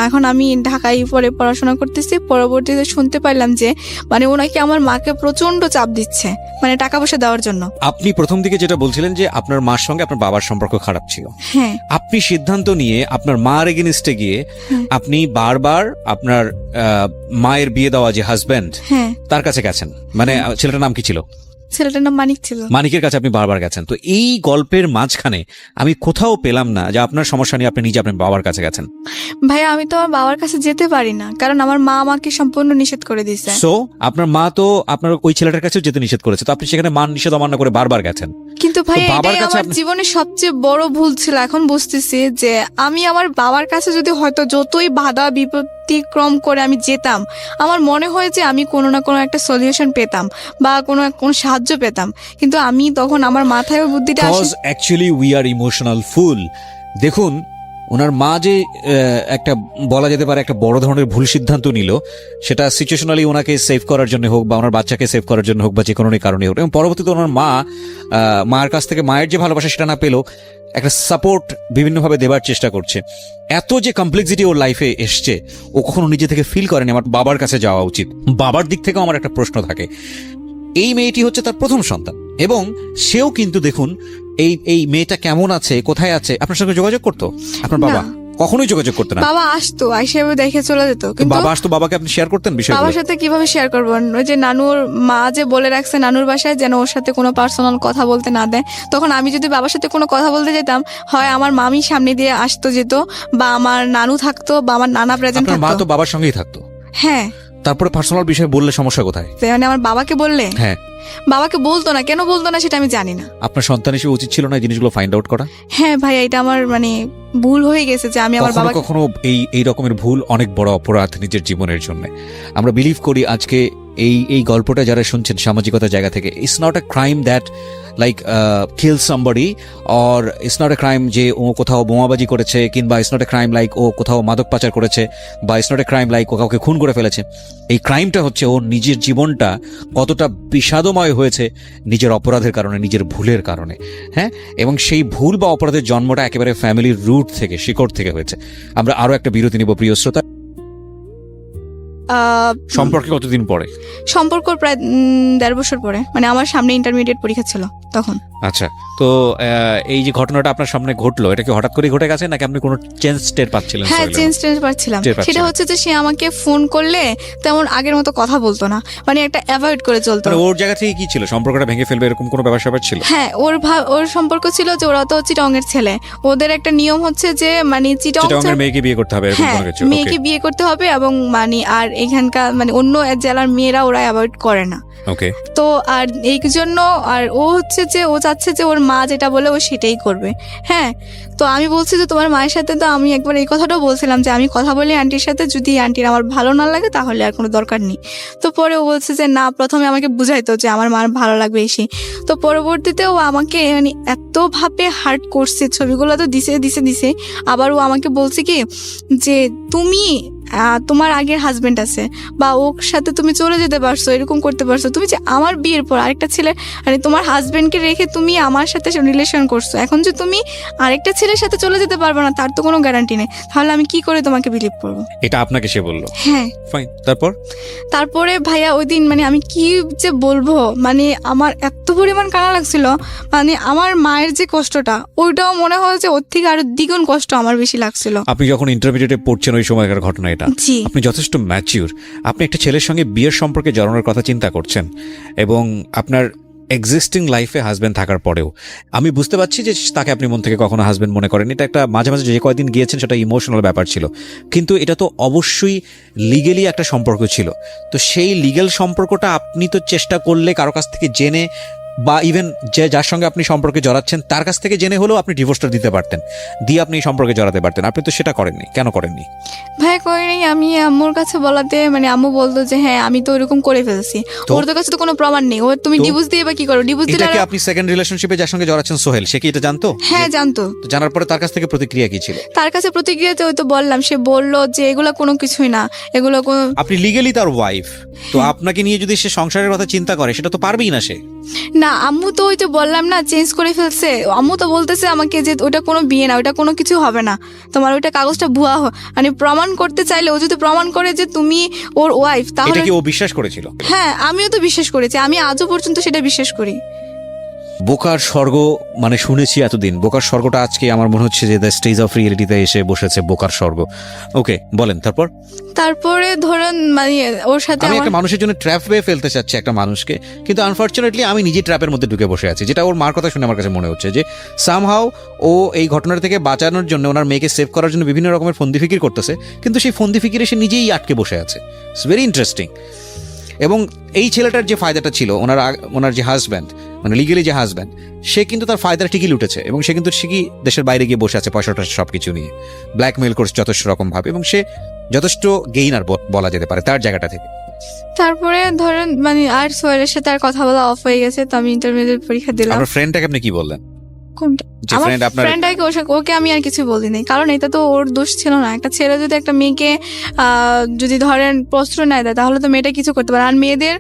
এখন আমি ঢাকায় পরে পড়াশোনা করতেছি। পরবর্তীতে শুনতে পাইলাম যে মানে ওনাকে আমার মাকে প্রচন্ড চাপ দিচ্ছে মানে টাকা পয়সা দেওয়ার জন্য। আপনি প্রথম দিকে যেটা বলছিলেন যে আপনার মার সঙ্গে আপনার বাবার সম্পর্ক খারাপ ছিল, হ্যাঁ। আপনি সিদ্ধান্ত নিয়ে আপনার মার এগেনিস্টে গিয়ে আপনি বারবার আপনার মায়ের বিয়ে দেওয়া যে হাজবেন্ড হ্যাঁ। তার কাছে গেছেন। মানে ছেলেটার নাম কি ছিল? ছেলেটার নাম মানিক ছিল। মানিকের কাছে আপনি বারবার গেছেন। তো এই গল্পের মাঝখানে আমি কোথাও পেলাম না যে আপনার সমস্যা নিয়ে আপনি নিজে আপনার বাবার কাছে গেছেন। ভাইয়া আমি তো আমার বাবার কাছে যেতে পারি না, কারণ আমার মা আমাকে সম্পূর্ণ নিষেধ করে দিয়েছে। সো আপনার মা তো আপনার ওই ছেলেটার কাছেও যেতে নিষেধ করেছে, তো আপনি সেখানে মান নিষেধ অমান্য করে বারবার গেছেন। কিন্তু ভাই তো বাবার এটাই কাছে আমার জীবনের সবচেয়ে বড় ভুল ছিল। এখন বুঝতেছি যে আমি আমার বাবার কাছে যদি হয়তো যতই বাধা বিপত্তিক্রম করে আমি যেতাম, আমার মনে হয় যে আমি কোনো না কোনো একটা সলিউশন পেতাম বা কোনো সাহায্য পেতাম, কিন্তু আমি তখন আমার মাথায় ওই বুদ্ধিটা cause actually we are emotional fool. দেখুন ওনার মা যে একটা বলা যেতে পারে একটা বড় ধরনের ভুল সিদ্ধান্ত নিল, সেটা সিচুয়েশনালি ওনাকে সেভ করার জন্য হোক বা ওনার বাচ্চাকে সেভ করার জন্য হোক বা যে কোনো কারণে হোক, এবং পরবর্তীতে ওনার মার কাছ থেকে মায়ের যে ভালোবাসা সেটা না পেলেও একটা সাপোর্ট বিভিন্নভাবে দেবার চেষ্টা করছে। এত যে কমপ্লেক্সিটি ওর লাইফে এসছে, ও কখনো নিজে থেকে ফিল করেনি আমার বাবার কাছে যাওয়া উচিত। বাবার দিক থেকেও আমার একটা প্রশ্ন থাকে। এই মেয়েটি হচ্ছে তার প্রথম সন্তান, এবং সেও কিন্তু দেখুন এই মেয়েটা কেমন আছে, কোথায় আছে, আপনার সঙ্গে যোগাযোগ করতো? আপনার বাবা না। কখনোই যোগাযোগ করতে না? বাবা আসতো, আইসা দেখে চলে যেত। কিন্তু বাবা আসতো, বাবাকে আপনি শেয়ার করতেন বিষয়গুলো? বাবার সাথে কিভাবে শেয়ার করবো? ওই যে নানুর মা যে বলে রাখছে নানুর বাসায় যেন ওর সাথে কোনো পার্সোনাল কথা বলতে না দেয়, তখন আমি যদি বাবার সাথে কোনো কথা বলতে যেতাম, হয় আমার মামি সামনে দিয়ে আসতো যেত, বা আমার নানু থাকতো, বা আমার নানা প্রেজেন্ট আপনার মা থাকতো। তো বাবার সঙ্গেই থাকতো। হ্যাঁ। তারপরে পার্সোনাল বিষয় বললে সমস্যা কোথায়? মানে আমার বাবাকে বললে, হ্যাঁ, বাবাকে বলতো না, কেন বলতো না সেটা আমি জানি না। আপনার সন্তান হিসেবে উচিত ছিল না এই জিনিসগুলো ফাইন্ড আউট করা? হ্যাঁ ভাই, এটা আমার মানে ভুল হয়ে গেছে যে আমি আমার কখনো বাবা কখনো এই রকমের ভুল অনেক বড় অপরাধ নিজের জীবনের জন্য। আমরা বিলিভ করি আজকে এই গল্পটা যারা শুনছেন সামাজিকতার জায়গা থেকে, it's not a crime that like kill somebody, or it's not a crime যে ও কোথাও বোমাবাজি করেছে, কিংবা it's not a crime like ও কোথাও মাদক পাচার করেছে, বা it's not a crime like ও কাউকে খুন করে ফেলেছে। এই ক্রাইমটা হচ্ছে ওর নিজের জীবনটা কতটা বিষাদময় হয়েছে নিজের অপরাধের কারণে, নিজের ভুলের কারণে। হ্যাঁ, এবং সেই ভুল বা অপরাধের জন্মটা একেবারে ফ্যামিলির রুট থেকে, শিকড় থেকে হয়েছে। আমরা আরো একটা বিরতি নিব প্রিয় শ্রোতা। সম্পর্কে কতদিন পরে? সম্পর্ক প্রায় 1.5 বছর পরে, মানে আমার সামনে ইন্টারমিডিয়েট পরীক্ষা ছিল তখন। আচ্ছা, তো এই যে ঘটনাটা আপনার সামনে ঘটলো, এটা কি হঠাৎ করে ঘটে গেছে নাকি আপনি কোনো চেঞ্জ টের পাচ্ছিলেন? হ্যাঁ, চেঞ্জ পাচ্ছিলাম। টের পাচ্ছিলেন। সেটা হচ্ছে যে সে আমাকে ফোন করলে তেমন আগের মতো কথা বলতো না, মানে একটা অ্যাভয়েড করে চলতো। মানে ওর জায়গা থেকে কি ছিল, সম্পর্কটা ভেঙে ফেলবে এরকম কোনো ব্যাপার ছিল? হ্যাঁ, ওর সম্পর্ক ছিল যে ওরা তো চিটংয়ের ছেলে, ওদের একটা নিয়ম হচ্ছে যে মানে চিটংয়ের মেয়েকে বিয়ে করতে হবে এরকম হ্যাঁ, কোনো কিছু? মেয়েকে বিয়ে করতে হবে এবং মানে আর এখানকার মানে অন্য জেলার মেয়েরা ওরা অ্যাভয়েড করে না। ওকে। তো আর এই জন্য আর ও হচ্ছে যে ও চাচ্ছে যে ওর মা যেটা বলে ও সেটাই করবে। হ্যাঁ, তো আমি বলছি যে তোমার মায়ের সাথে তো আমি একবার এই কথাটাও বলছিলাম যে আমি কথা বলি আন্টির সাথে, যদি আন্টির আমার ভালো না লাগে তাহলে আর কোনো দরকার নেই। তো পরে ও বলছে যে না, প্রথমে আমাকে বুঝাইতো যে আমার মার ভালো লাগবে এসে। তো পরবর্তীতে ও আমাকে মানে এতভাবে হার্ট করছে, ছবিগুলো তো দিছে। আবার ও আমাকে বলছে কি যে তুমি তোমার আগের হাজবেন্ড আছে বা ওর সাথে তুমি চলে যেতে পারছো, এরকম করতে পারছো, তুমি যে আমার বিয়ের পর আরেকটা ছেলে মানে তোমার হাজবেন্ডকে রেখে তুমি আমার সাথে রিলেশন করছো, এখন যে তুমি আরেকটা ছেলের সাথে চলে যেতে পারবে না তার তো কোনো গ্যারান্টি নেই, তাহলে আমি কি করে তোমাকে বিলিভ করবো? এটা আপনাকে সে বললো? হ্যাঁ। ফাইন, তারপরে ভাইয়া ওই দিন মানে আমি কি যে বলবো, মানে আমার এত পরিমাণ কান্না লাগছিল, মানে আমার মায়ের যে কষ্টটা ওইটাও মনে হয় যে ওর থেকে আরো দ্বিগুণ কষ্ট আমার বেশি লাগছিল। আপনি যখন ইন্টারমিডিয়েটে পড়ছেন ওই সময়কার ঘটনা এটা, জি। আপনি যথেষ্ট ম্যাচিউর, আপনি একটা ছেলের সঙ্গে বিয়ের সম্পর্কে জড়ানোর কথা চিন্তা করছেন এবং আপনার এক্সিস্টিং লাইফে হাজব্যান্ড থাকার পরেও আমি বুঝতে পারছি যে তাকে আপনি মন থেকে কখনো হাজব্যান্ড মনে করেন। এটা একটা মাঝে মাঝে যে কয়েকদিন গিয়েছেন সেটা ইমোশনাল ব্যাপার ছিল, কিন্তু এটা তো অবশ্যই লিগেলি একটা সম্পর্ক ছিল। তো সেই লিগেল সম্পর্কটা আপনি তো চেষ্টা করলে কারো কাছ থেকে জেনে বা ইভেন যে যার সঙ্গে আপনি সম্পর্কে জড়াচ্ছেন তার কাছ থেকে জেনে হলেও আপনি ডিভোর্সটা দিতে পারতেন, দিয়ে আপনি এই সম্পর্কে জড়াতে পারতেন। আপনি তো সেটা করেননি, কেন করেননি? ভাই করিনি। আমি আম্মুর কাছে বলাতে মানে আম্মু বলতো যে হ্যাঁ আমি তো এরকম করে ফেলছি, ওর তো কাছে তো কোনো প্রমাণ নেই, ও তুমি ডিভোর্স দিয়ে বা কি করো? ডিভোর্স দিলে এটা কি আপনি সেকেন্ড রিলেশনশিপে যার সঙ্গে জড়াচ্ছেন সোহেল, সে কি এটা জানতো? হ্যাঁ জানতো। তো জানার পরে তার কাছ থেকে প্রতিক্রিয়া কি ছিল? তার কাছে প্রতিক্রিয়াতে ওই তো বললাম, সে বললো যে এগুলো কোনো কিছুই না, এগুলো কোনো। আপনি লিগেলি তার ওয়াইফ, তো আপনাকে নিয়ে যদি সে সংসারের কথা চিন্তা করে সেটা তো পারবেই না সে। না আম্মু তো ওই তো বললাম না চেঞ্জ করে ফেলছে, আম্মু তো বলতেছে আমাকে যে ওটা কোনো বিয়ে না, ওটা কোনো কিছু হবে না, তোমার ওইটা কাগজটা ভুয়া মানে প্রমাণ করতে চাইলে ও যদি প্রমাণ করে যে তুমি ওর ওয়াইফ তাহলে। এটা কি ও বিশ্বাস করেছিল? হ্যাঁ আমিও তো বিশ্বাস করেছি, আমি আজও পর্যন্ত সেটা বিশ্বাস করি। বোকার স্বর্গ মানে শুনেছি এতদিন, বোকার স্বর্গটা আজকে আমার মনে হচ্ছে যে দ্য স্টেজ অফ রিয়েলিটিতে এসে বসেছে বোকার স্বর্গ। ওকে বলেন তারপরে ধরেন মানে ওর সাথে আমি আমার একটা মানুষের জন্য ট্র্যাপ হয়ে ফেলতে চাচ্ছি একটা মানুষকে, কিন্তু আনফর্চুনেটলি আমি নিজে ট্র্যাপের মধ্যে ঢুকে বসে আছি। যেটা ওর মার কথা শুনে আমার কাছে মনে হচ্ছে যে সামহাও ও এই ঘটনার থেকে বাঁচানোর জন্য ওনার মেয়েকে সেভ করার জন্য বিভিন্ন রকমের ফন্দি ফিকির করতেছে, কিন্তু সেই ফন্দি ফিকিরে সে নিজেই আটকে বসে আছে। It's very interesting. এবং এই ছেলেটার যে ফায়দাটা ছিল, ওনার যে হাজব্যান্ড মানে লিগেলি যে হাজব্যান্ড, সে কিন্তু তার ফায়দাটা ঠিকই লুটেছে এবং সে কিন্তু ঠিকই দেশের বাইরে গিয়ে বসে আছে পয়সা টয়সা সবকিছু নিয়ে, ব্ল্যাকমেইল করছে যথেষ্ট রকম ভাবে, এবং সে যথেষ্ট গেইনার বলা যেতে পারে তার জায়গাটা থেকে। তারপরে ধরেন মানে আর সোহেলের সাথে আর কথা বলা অফ হয়ে গেছে, তো আমি ইন্টারমিডিয়েট পরীক্ষা দিলাম। আপনার ফ্রেন্ডটাকে আপনি কি বললেন? কোনটা? যে আমার ফ্রেন্ড আপনার ফ্রেন্ডটাকে ওকে আমি আর কিছু বলি নাই, কারণ এটা তো ওর দোষ ছিল না। একটা ছেলে যদি একটা মেয়েকে যদি ধরেন প্রশ্রয় না দেয় তাহলে তো মেয়েটা কিছু করতে পারে। আর মেয়েদের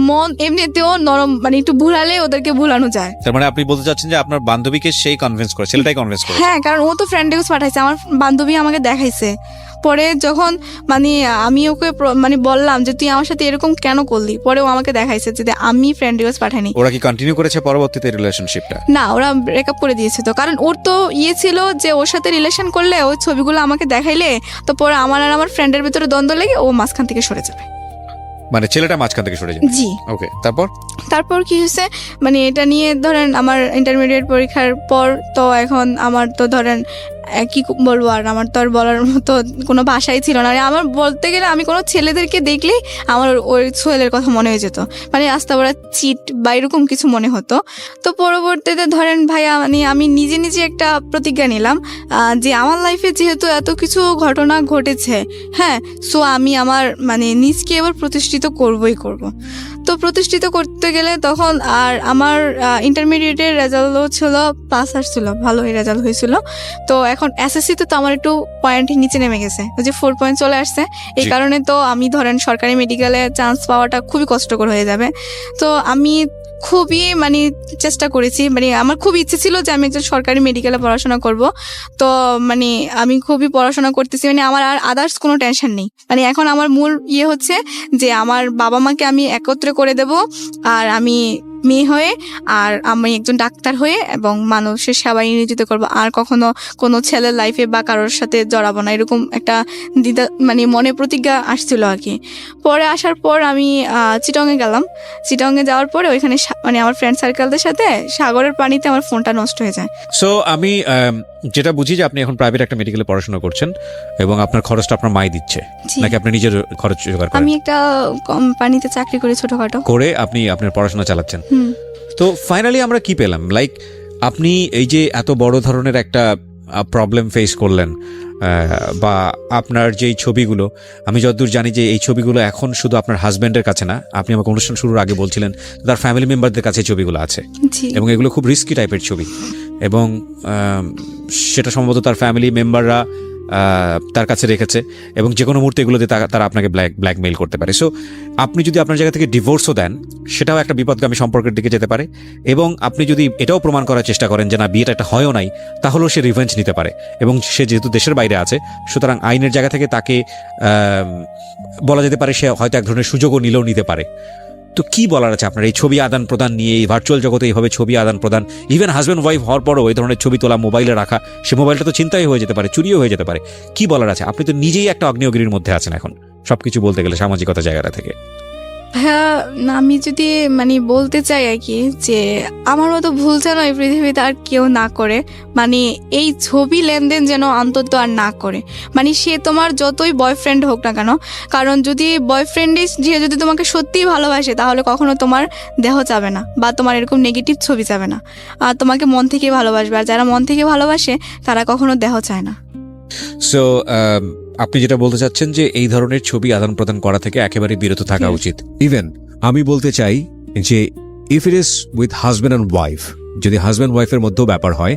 মন এমনিতেও নরম, মানে একটু ভুলালে ওদেরকে ভুলানো যায়। তার মানে আপনি বলতে চাচ্ছেন যে আপনার বান্ধবীকে সেই কনভিন্স করে, ছেলেটাই কনভিন্স করে? হ্যাঁ, কারণ ও তো ফ্রেন্ড রিকোয়েস্ট পাঠাইছে, আমার বান্ধবী আমাকে দেখাইছে। পরে যখন মানে আমি ওকে মানে বললাম যে তুই আমার সাথে এরকম কেন করলি, পরে ও আমাকে দেখাইছে যে আমি ফ্রেন্ড রিকোয়েস্ট পাঠাইনি। ওরা কি কন্টিনিউ করেছে পরবর্তীতে রিলেশনশিপটা? না, ওরা ব্রেকআপ করে দিয়েছে। তো কারণ ওর তো ছিল যে ওর সাথে রিলেশন করলে ওই ছবিগুলো আমাকে দেখাইলে তো পরে আমার আর আমার ফ্রেন্ডের ভিতরে দ্বন্দ্ব লেগে ও মাঝখান থেকে সরে যাবে, মানে ছেলেটা মাঝখান থেকে সরে যাবে। জি। ওকে, তারপর কি হয়েছে মানে এটা নিয়ে ধরেন আমার ইন্টারমিডিয়েট পরীক্ষার পর তো এখন আমার তো ধরেন কি বলবো, আর আমার তো আর বলার মতো কোনো ভাষাই ছিল না। আমার বলতে গেলে আমি কোনো ছেলেদেরকে দেখলেই আমার ওই সোহেলের কথা মনে হয়ে যেত, মানে রাস্তা বড়া চিট বা এরকম কিছু মনে হতো। তো পরবর্তীতে ধরেন ভাইয়া মানে আমি নিজে একটা প্রতিজ্ঞা নিলাম যে আমার লাইফে যেহেতু এত কিছু ঘটনা ঘটেছে, হ্যাঁ, সো আমি আমার মানে নিজকে এবার প্রতিষ্ঠিত করবই করব। তো প্রতিষ্ঠিত করতে গেলে তখন আর আমার ইন্টারমিডিয়েটের রেজাল্টও ছিল প্লাস আসছিল, ভালোই রেজাল্ট হয়েছিল। তো এখন এসএসসিতে তো আমার একটু পয়েন্ট নিচে নেমে গেছে, ওই যে 4 পয়েন্ট চলে আসছে। এই কারণে তো আমি ধরেন সরকারি মেডিকেলে চান্স পাওয়াটা খুবই কষ্টকর হয়ে যাবে। তো আমি খুবই মানে চেষ্টা করেছি, মানে আমার খুব ইচ্ছে ছিল যে আমি একজন সরকারি মেডিকেলে পড়াশোনা করব। তো মানে আমি খুবই পড়াশোনা করতেছি, মানে আমার আর আদার্স কোনো টেনশন নেই। মানে এখন আমার মূল হচ্ছে যে আমার বাবা মাকে আমি একত্রে করে দেব, আর আমি মেয়ে হয়ে আর আমি একজন ডাক্তার হয়ে এবং মানুষের সেবায় নিয়োজিত করবো, আর কখনো কোনো ছেলের লাইফে বা কারোর সাথে জড়াবো না, এরকম একটা দ্বিধা মানে মনে প্রতিজ্ঞা আসছিল আর কি। পরে আসার পর আমি চিটংয়ে গেলাম। চিটংয়ে যাওয়ার পরে ওইখানে মানে আমার ফ্রেন্ড সার্কেলদের সাথে সাগরের পানিতে আমার ফোনটা নষ্ট হয়ে যায়। সো আমি যেটা বুঝি যে আপনি এখন প্রাইভেট একটা মেডিকেলে পড়াশোনা করছেন এবং আপনার খরচটা আপনার মাই দিচ্ছে, জি। নাকি আপনি নিজের খরচ জোগাড় করেন? আমি একটা কোম্পানিতে চাকরি করি ছোটখাটো করে আপনি আপনার পড়াশোনা চালাচ্ছেন। হুম। তো ফাইনালি আমরা কি পেলাম, লাইক আপনি এই যে এত বড় ধরনের একটা প্রবলেম ফেস করলেন, বা আপনার যেই ছবিগুলো, আমি যতদূর জানি যে এই ছবিগুলো এখন শুধু আপনার হাজব্যান্ডের কাছে না, আপনি আমাকে অনুষ্ঠান শুরুর আগে বলছিলেন তার ফ্যামিলি মেম্বারদের কাছে ছবিগুলো আছে, জি। এবং এগুলো খুব রিস্কি টাইপের ছবি, এবং সেটা সম্ভবত তার ফ্যামিলি মেম্বাররা তার কাছে রেখেছে, এবং যে কোনো মুহূর্তে এগুলোতে তারা আপনাকে ব্ল্যাকমেইল করতে পারে। সো আপনি যদি আপনার জায়গা থেকে ডিভোর্সও দেন, সেটাও একটা বিপদগামী সম্পর্কের দিকে যেতে পারে, এবং আপনি যদি এটাও প্রমাণ করার চেষ্টা করেন যে না বিয়েটা একটা হয়ও নাই, তাহলেও সে রিভেঞ্জ নিতে পারে, এবং সে যেহেতু দেশের বাইরে আছে সুতরাং আইনের জায়গা থেকে তাকে বলা যেতে পারে সে হয়তো এক ধরনের সুযোগও নিতে পারে। তো কি বলার আছে আপনার এই ছবি আদান প্রদান নিয়ে, এই ভার্চুয়াল জগতে এইভাবে ছবি আদান প্রদান, ইভেন হাজব্যান্ড ওয়াইফ হওয়ার পরও এই ধরনের ছবি তোলা মোবাইলে রাখা, সে মোবাইলটা তো চিন্তাই হয়ে যেতে পারে, চুরিও হয়ে যেতে পারে, কি বলার আছে? আপনি তো নিজেই একটা আগ্নেয়গিরির মধ্যে আছেন এখন সবকিছু বলতে গেলে সামাজিকতা জায়গাটা থেকে। হ্যাঁ, আমি যদি মানে বলতে চাই আর কি যে আমার মতো ভুল যেন এই পৃথিবীতে আর কেউ না করে, মানে এই ছবি লেনদেন যেন অন্তত আর না করে, মানে সে তোমার যতই বয়ফ্রেন্ড হোক না কেন, কারণ যদি বয়ফ্রেন্ডই যদি তোমাকে সত্যিই ভালোবাসে তাহলে কখনো তোমার দেহ যাবে না বা তোমার এরকম নেগেটিভ ছবি যাবে না, আর তোমাকে মন থেকে ভালোবাসবে, আর যারা মন থেকে ভালোবাসে তারা কখনো দেহ চায় না। সো আপনি যেটা বলতে চাচ্ছেন যে এই ধরনের ছবি আদান প্রদান করা থেকে একেবারে বিরত থাকা উচিত। ইভেন আমি বলতে চাই যে if it is with husband and wife, যদি হাজব্যান্ড ওয়াইফের মধ্যেও ব্যাপার হয়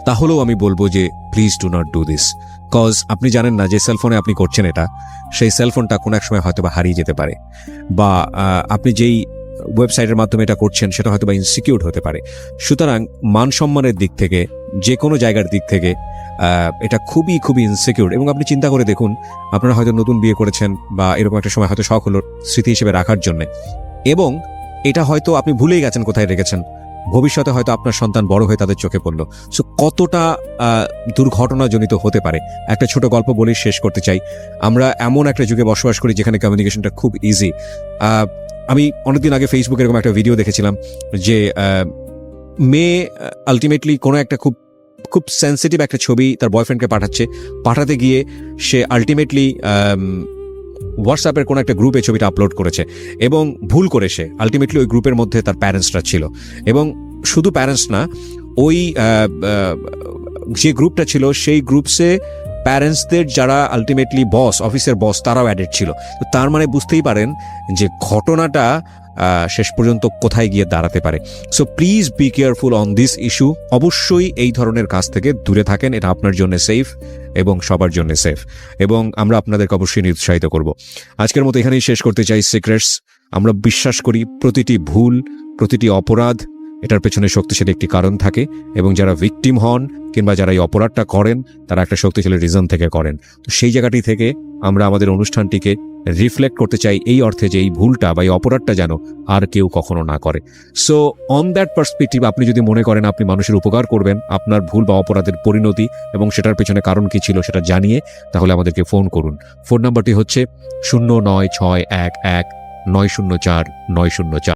তাহলেও আমি বলবো যে please do not do this, cause আপনি জানেন না যে সেলফোনে আপনি করছেন এটা, সেই সেলফোনটা কোনো এক সময় হয়তো বা হারিয়ে যেতে পারে, বা আপনি যেই ওয়েবসাইটের মাধ্যমে এটা করছেন সেটা হয়তো বা ইনসিকিউর হতে পারে। সুতরাং মান সম্মানের দিক থেকে, যে কোনো জায়গার দিক থেকে এটা খুবই খুবই ইনসিকিউর। এবং আপনি চিন্তা করে দেখুন, আপনারা হয়তো নতুন বিয়ে করেছেন বা এরকম একটা সময় হয়তো শখ হলো স্মৃতি হিসেবে রাখার জন্য, এবং এটা হয়তো আপনি ভুলেই গেছেন কোথায় রেখেছেন, ভবিষ্যতে হয়তো আপনার সন্তান বড় হয়ে তাদের চোখে পড়লো। সো কতটা দুর্ঘটনাজনিত হতে পারে। একটা ছোট গল্প বলে শেষ করতে চাই। আমরা এমন একটা যুগে বসবাস করি যেখানে কমিউনিকেশনটা খুব ইজি। আমি অনেকদিন আগে ফেসবুকে এরকম একটা ভিডিও দেখেছিলাম যে মেয়ে আলটিমেটলি কোনো একটা খুব খুব সেন্সিটিভ একটা ছবি তার বয়ফ্রেন্ডকে পাঠাতে গিয়ে সে আলটিমেটলি হোয়াটসঅ্যাপের কোনো একটা গ্রুপে ছবিটা আপলোড করেছে, এবং ভুল করে সে আলটিমেটলি ওই গ্রুপের মধ্যে তার প্যারেন্টসরা ছিল, এবং শুধু প্যারেন্টস না, ওই যে গ্রুপটা ছিল সেই গ্রুপসে প্যারেন্টসদের যারা আলটিমেটলি বস, অফিসের বস, তারাও অ্যাডেড ছিল। তো তার মানে বুঝতেই পারেন যে ঘটনাটা শেষ পর্যন্ত কোথায় গিয়ে দাঁড়াতে পারে। So please be careful on this issue. অবশ্যই এই ধরনের কাজ থেকে দূরে থাকেন, এটা আপনার জন্য সেফ এবং সবার জন্য সেফ, এবং আমরা আপনাদেরকে অবশ্যই নিরুৎসাহিত করব। আজকের মতো এখানেই শেষ করতে চাই সিক্রেটস। আমরা বিশ্বাস করি প্রতিটি ভুল, প্রতিটি অপরাধ, এটার পেছনে শক্তিশালী একটি কারণ থাকে, এবং যারা ভিকটিম হন কিংবা যারা এই অপরাধটা করেন তারা একটা শক্তিশালী রিজন থেকে করেন। তো সেই জায়গাটি থেকে আমরা আমাদের অনুষ্ঠানটিকে রিফ্লেক্ট করতে চাই এই অর্থে যে এই ভুলটা বা এই অপরাধটা যেন আর কেউ কখনো না করে। সো অন দ্যাট পার্সপেক্টিভ, আপনি যদি মনে করেন আপনি মানুষের উপকার করবেন, আপনার ভুল বা অপরাধের পরিণতি এবং সেটার পেছনে কারণ কি ছিল সেটা জানিয়ে, তাহলে আমাদেরকে ফোন করুন। ফোন নাম্বারটি হচ্ছে 09611904904।